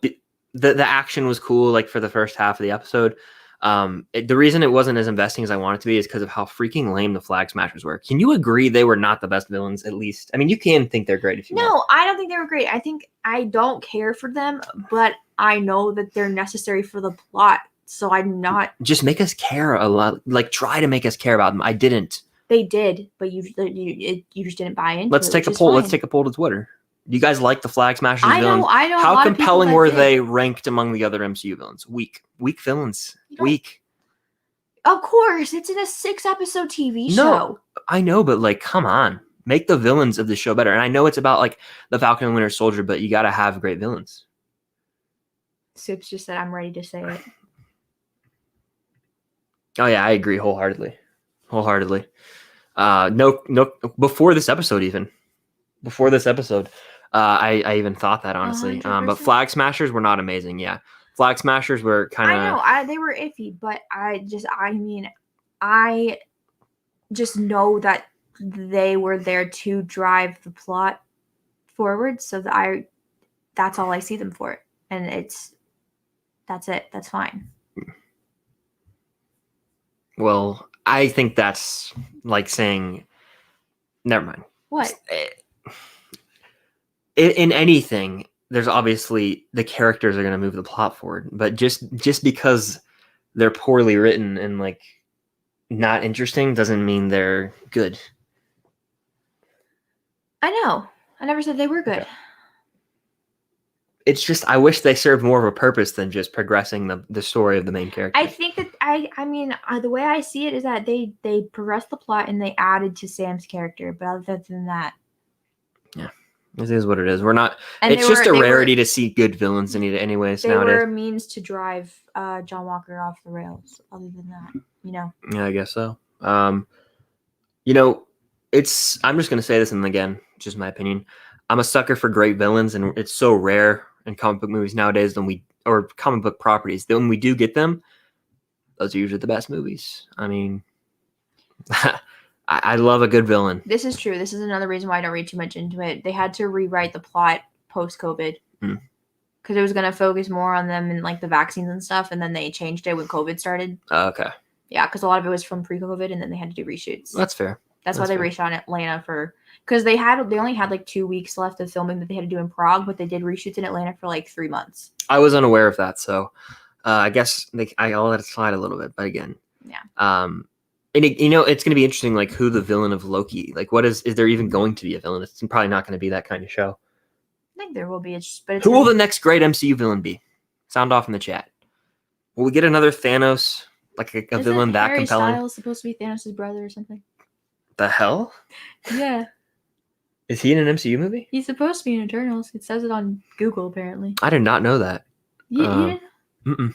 the action was cool, like for the first half of the episode. The reason it wasn't as investing as I wanted it to be is because of how freaking lame the Flag Smashers were. Can you agree they were not the best villains, at least? I mean, you can think they're great if you want. No, I don't think they were great. I think I don't care for them, but I know that they're necessary for the plot, so I'm not... Just make us care a lot. Like, try to make us care about them. I didn't. They did, but you just didn't buy into it. Let's take a poll. Let's take a poll to Twitter. Do you guys like the Flag Smashers villains? I know. How compelling were they ranked among the other MCU villains? Weak villains. Weak. Of course, it's in a 6-episode TV show. No, I know, but like, come on, make the villains of the show better. And I know it's about like the Falcon and Winter Soldier, but you got to have great villains. Sips just said, "I'm ready to say it." Oh yeah, I agree wholeheartedly. wholeheartedly. No, before this episode, I even thought that, honestly. 100%. But Flag Smashers were not amazing. Yeah, Flag Smashers were kind of. I know, they were iffy, but I just know that they were there to drive the plot forward, so that's all I see them for, and that's it. That's fine. Well, I think that's like saying, never mind. What? In anything, there's obviously the characters are going to move the plot forward, but just because they're poorly written and like not interesting doesn't mean they're good. I know. I never said they were good. Okay. It's just I wish they served more of a purpose than just progressing the story of the main character. I think that I mean the way I see it is that they progressed the plot and they added to Sam's character, but other than that, yeah, it is what it is. We're not. And it's just a rarity to see good villains in it, anyways. They nowadays. were a means to drive John Walker off the rails. Other than that, Yeah, I guess so. It's. I'm just gonna say this, and again, just my opinion. I'm a sucker for great villains, and it's so rare in comic book movies nowadays or comic book properties. Then when we do get them, those are usually the best movies. I mean, I love a good villain. This is true. This is another reason why I don't read too much into it. They had to rewrite the plot post-COVID because it was going to focus more on them and like the vaccines and stuff, and then they changed it when COVID started. Okay. Yeah, because a lot of it was from pre-COVID, and then they had to do reshoots. That's fair. That's why they reshot Atlanta because they only had like 2 weeks left of filming that they had to do in Prague, but they did reshoots in Atlanta for like 3 months. I was unaware of that, so I guess I'll let it slide a little bit. But again, yeah. And it's going to be interesting, like who the villain of Loki, like what is there even going to be a villain? It's probably not going to be that kind of show. I think there will be, who will the next great MCU villain be? Sound off in the chat. Will we get another Thanos, like a villain that Harry compelling? Styles supposed to be Thanos' brother or something? The hell? Yeah. Is he in an MCU movie? He's supposed to be in Eternals. It says it on Google, apparently. I did not know that. You did? Mm-mm.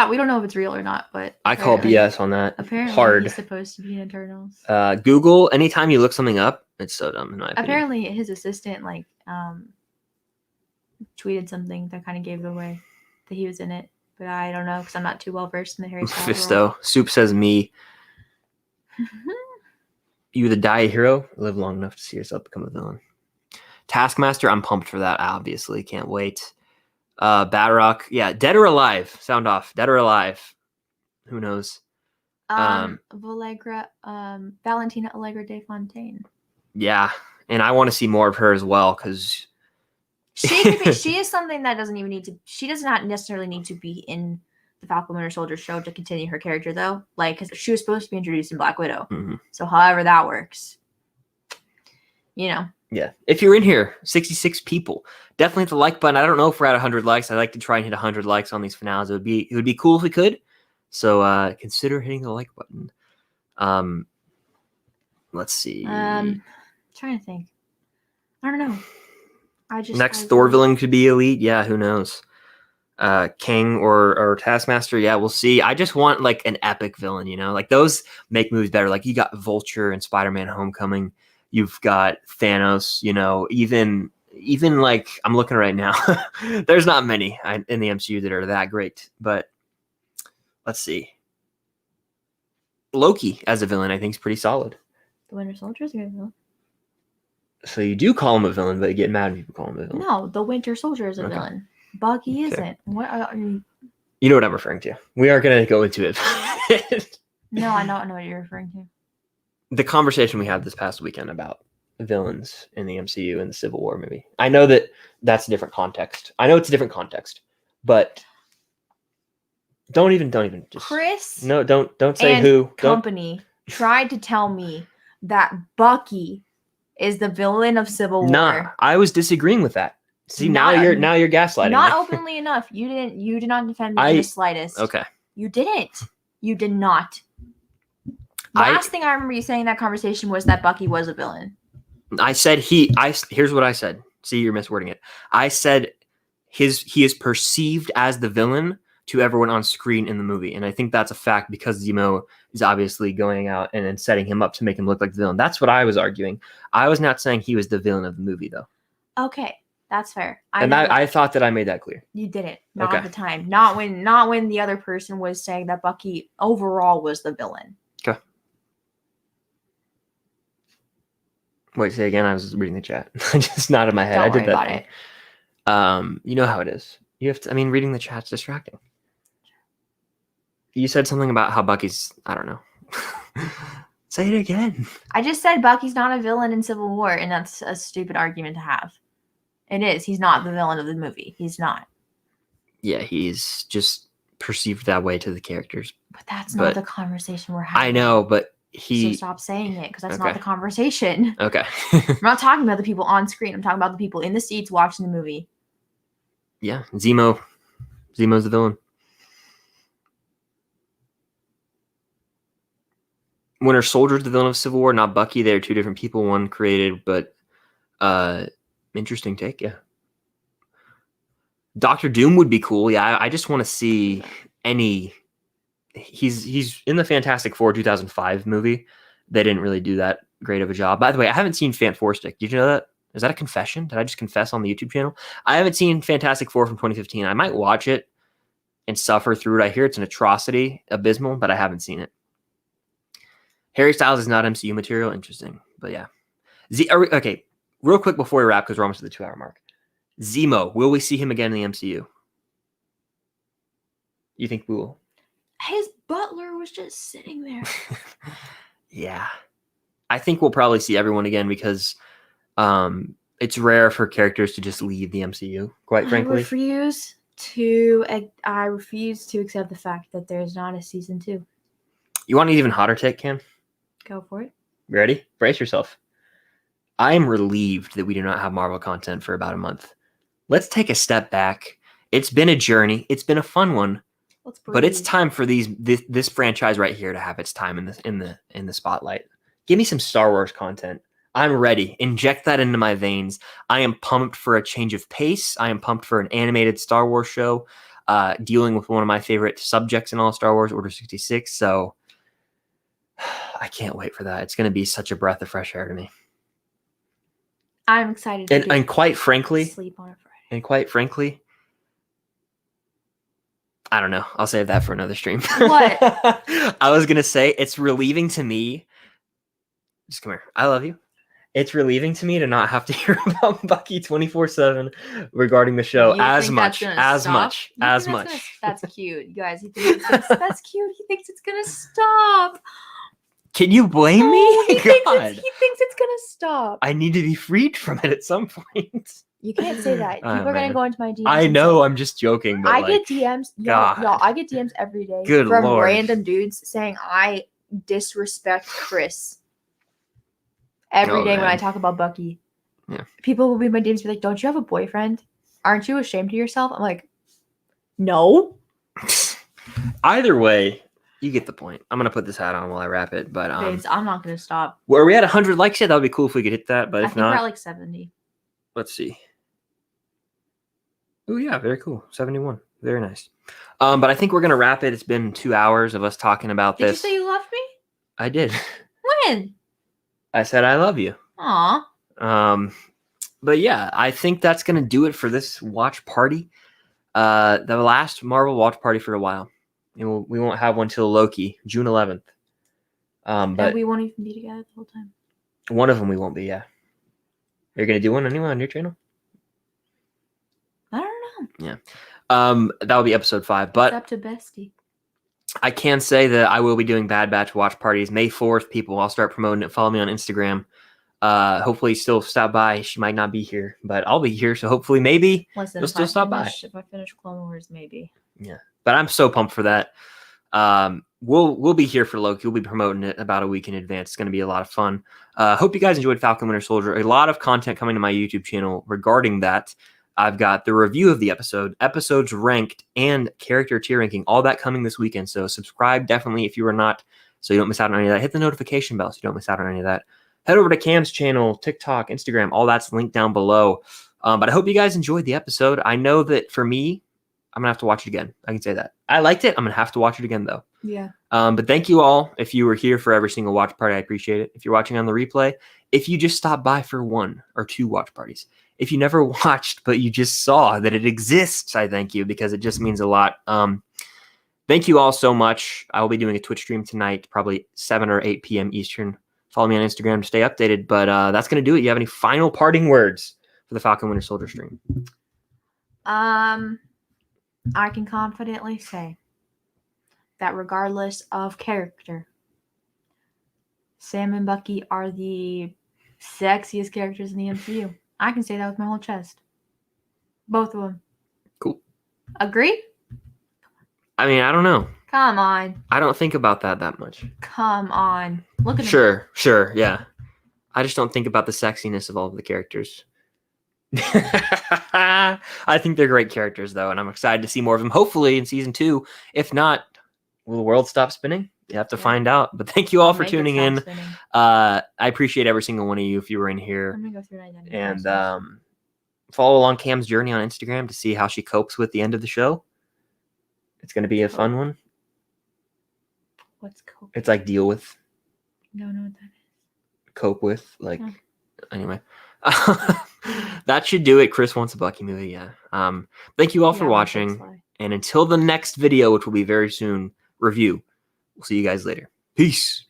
We don't know if it's real or not, but I call BS on that. Apparently, hard. He's supposed to be in Eternals. Google, anytime you look something up, it's so dumb in my opinion. Apparently, his assistant tweeted something that kind of gave it away that he was in it, but I don't know because I'm not too well versed in the Harry Styles Fisto. Soup says me. You the die hero, live long enough to see yourself become a villain. Taskmaster, I'm pumped for that. Obviously, can't wait. Batroc, yeah, dead or alive. Sound off. Dead or alive. Who knows? Valentina Allegra de Fontaine. Yeah, and I want to see more of her as well because she is something that doesn't even need to. She does not necessarily need to be in the Falcon Winter Soldier show to continue her character, though. Like, because she was supposed to be introduced in Black Widow. Mm-hmm. So, however that works, Yeah. If you're in here, 66 people, definitely hit the like button. I don't know if we're at 100 likes. I'd like to try and hit 100 likes on these finales. It would be cool if we could. So consider hitting the like button. Let's see. Trying to think. I don't know. Next Thor villain could be Elite. Yeah, who knows? King or Taskmaster. Yeah, we'll see. I just want like an epic villain, like those make movies better. Like you got Vulture and Spider-Man Homecoming. You've got Thanos, even like I'm looking right now. There's not many in the MCU that are that great, but let's see. Loki as a villain, I think, is pretty solid. The Winter Soldier is a good villain. So you do call him a villain, but you get mad when people call him a villain. No, the Winter Soldier is a villain. Bucky isn't. What are you? You know what I'm referring to. We aren't going to go into it. No, I don't know what you're referring to. The conversation we had this past weekend about villains in the MCU and the Civil War movie. I know that's a different context. I know it's a different context, but don't even just Chris. No, don't say and who. Company tried to tell me that Bucky is the villain of Civil War. Nah, I was disagreeing with that. See, now you're gaslighting. Not openly enough. You did not defend me in the slightest. Okay. You didn't. You did not. Last thing I remember you saying in that conversation was that Bucky was a villain. I said here's what I said. See, you're miswording it. I said he is perceived as the villain to everyone on screen in the movie. And I think that's a fact because Zemo is obviously going out and then setting him up to make him look like the villain. That's what I was arguing. I was not saying he was the villain of the movie, though. Okay, that's fair. I thought that I made that clear. You didn't. Not at the time. Not when the other person was saying that Bucky overall was the villain. Okay. Wait, say again. I was reading the chat. I just nodded my head. Don't I did worry that. About it. You know how it is. You have to. I mean, reading the chat's distracting. You said something about how Bucky's. I don't know. Say it again. I just said Bucky's not a villain in Civil War, and that's a stupid argument to have. It is. He's not the villain of the movie. He's not. Yeah, he's just perceived that way to the characters. But that's not the conversation we're having. I know, but So stop saying it, because that's not the conversation. Okay. I'm not talking about the people on screen. I'm talking about the people in the seats watching the movie. Yeah, Zemo's the villain. Winter Soldier's the villain of Civil War, not Bucky. They're two different people, one created, but interesting take, yeah. Doctor Doom would be cool. Yeah, I just want to see any. He's in the Fantastic Four 2005 movie. They didn't really do that great of a job. By the way, I haven't seen Fantastic. Did you know that? Is that a confession? Did I just confess on the YouTube channel? I haven't seen Fantastic Four from 2015. I might watch it and suffer through it. I hear it's an atrocity, abysmal, but I haven't seen it. Harry Styles is not MCU material. Interesting. But yeah. Okay, real quick before we wrap, because we're almost at the 2-hour mark. Zemo, will we see him again in the MCU? You think we will? His butler was just sitting there. Yeah. I think we'll probably see everyone again because it's rare for characters to just leave the MCU, quite frankly. I refuse to accept the fact that there's not a season 2. You want an even hotter take, Cam? Go for it. Ready? Brace yourself. I am relieved that we do not have Marvel content for about a month. Let's take a step back. It's been a journey. It's been a fun one. But it's time for this franchise right here to have its time in the spotlight. Give me some Star Wars content. I'm ready. Inject that into my veins. I am pumped for a change of pace. I am pumped for an animated Star Wars show, dealing with one of my favorite subjects in all Star Wars, Order 66. So I can't wait for that. It's going to be such a breath of fresh air to me. I'm excited. And quite frankly, sleep on a Friday. And quite frankly, I don't know. I'll save that for another stream. What? I was going to say it's relieving to me. Just come here. I love you. It's relieving to me to not have to hear about Bucky 24/7 regarding the show as much. That's cute, you guys. That's cute. He thinks it's gonna stop. Can you blame me? He thinks it's gonna stop. I need to be freed from it at some point. You can't say that. People are gonna go into my DMs. I know. I'm just joking. But I get DMs. Y'all, I get DMs every day from Lord. Random dudes saying I disrespect Chris. Every day when I talk about Bucky. Yeah. People will be in my DMs be like, "Don't you have a boyfriend? Aren't you ashamed of yourself?" I'm like, "No." Either way, you get the point. I'm gonna put this hat on while I wrap it, but Babes, I'm not gonna stop. Were we at 100 likes yet? That would be cool if we could hit that. But if not, we're at like 70. Let's see. Oh yeah, very cool. 71. Very nice. But I think we're gonna wrap it. It's been 2 hours of us talking about this. Did you say you loved me? I did. When? I said I love you. Aw. But yeah, I think that's gonna do it for this watch party. The last Marvel watch party for a while. And we won't have one till Loki, June 11th. But we won't even be together the whole time. One of them we won't be, yeah. You're gonna do one anyway on your channel? I don't know. Yeah. That will be episode 5. But it's up to Bestie. I can say that I will be doing Bad Batch watch parties May 4th. People, I'll start promoting it. Follow me on Instagram. Hopefully still stop by. She might not be here, but I'll be here. So hopefully maybe you'll still stop by. If I finish Clone Wars, maybe. Yeah. But I'm so pumped for that. We'll be here for Loki. We'll be promoting it about a week in advance. It's going to be a lot of fun. Hope you guys enjoyed Falcon Winter Soldier. A lot of content coming to my YouTube channel regarding that. I've got the review of the episode, episodes ranked, and character tier ranking. All that coming this weekend. So subscribe definitely if you are not, so you don't miss out on any of that. Hit the notification bell so you don't miss out on any of that. Head over to Cam's channel, TikTok, Instagram. All that's linked down below. But I hope you guys enjoyed the episode. I know that for me, I'm gonna have to watch it again. I can say that. I liked it. I'm gonna have to watch it again though. Yeah. But thank you all. If you were here for every single watch party, I appreciate it. If you're watching on the replay, if you just stopped by for 1 or 2 watch parties, if you never watched but you just saw that it exists, I thank you because it just means a lot. Thank you all so much. I will be doing a Twitch stream tonight, probably 7 or 8 p.m. Eastern. Follow me on Instagram to stay updated. But that's going to do it. You have any final parting words for the Falcon Winter Soldier stream? I can confidently say that regardless of character, Sam and Bucky are the sexiest characters in the MCU. I can say that with my whole chest. Both of them. Cool. Agree? I mean, I don't know. Come on. I don't think about that much. Come on. Look at Sure, yeah. I just don't think about the sexiness of all of the characters. I think they're great characters, though, and I'm excited to see more of them, hopefully, in Season 2. If not, will the world stop spinning? You have to find out. But thank you all for tuning in. I appreciate every single one of you if you were in here. I'm going to go through it again. And follow along Cam's journey on Instagram to see how she copes with the end of the show. It's going to be a fun one. What's cope? It's like deal with. No, what that is. Cope with. Anyway. That should do it. Chris wants a Bucky movie, yeah. Thank you all for watching. And until the next video, which will be very soon, review. We'll see you guys later. Peace.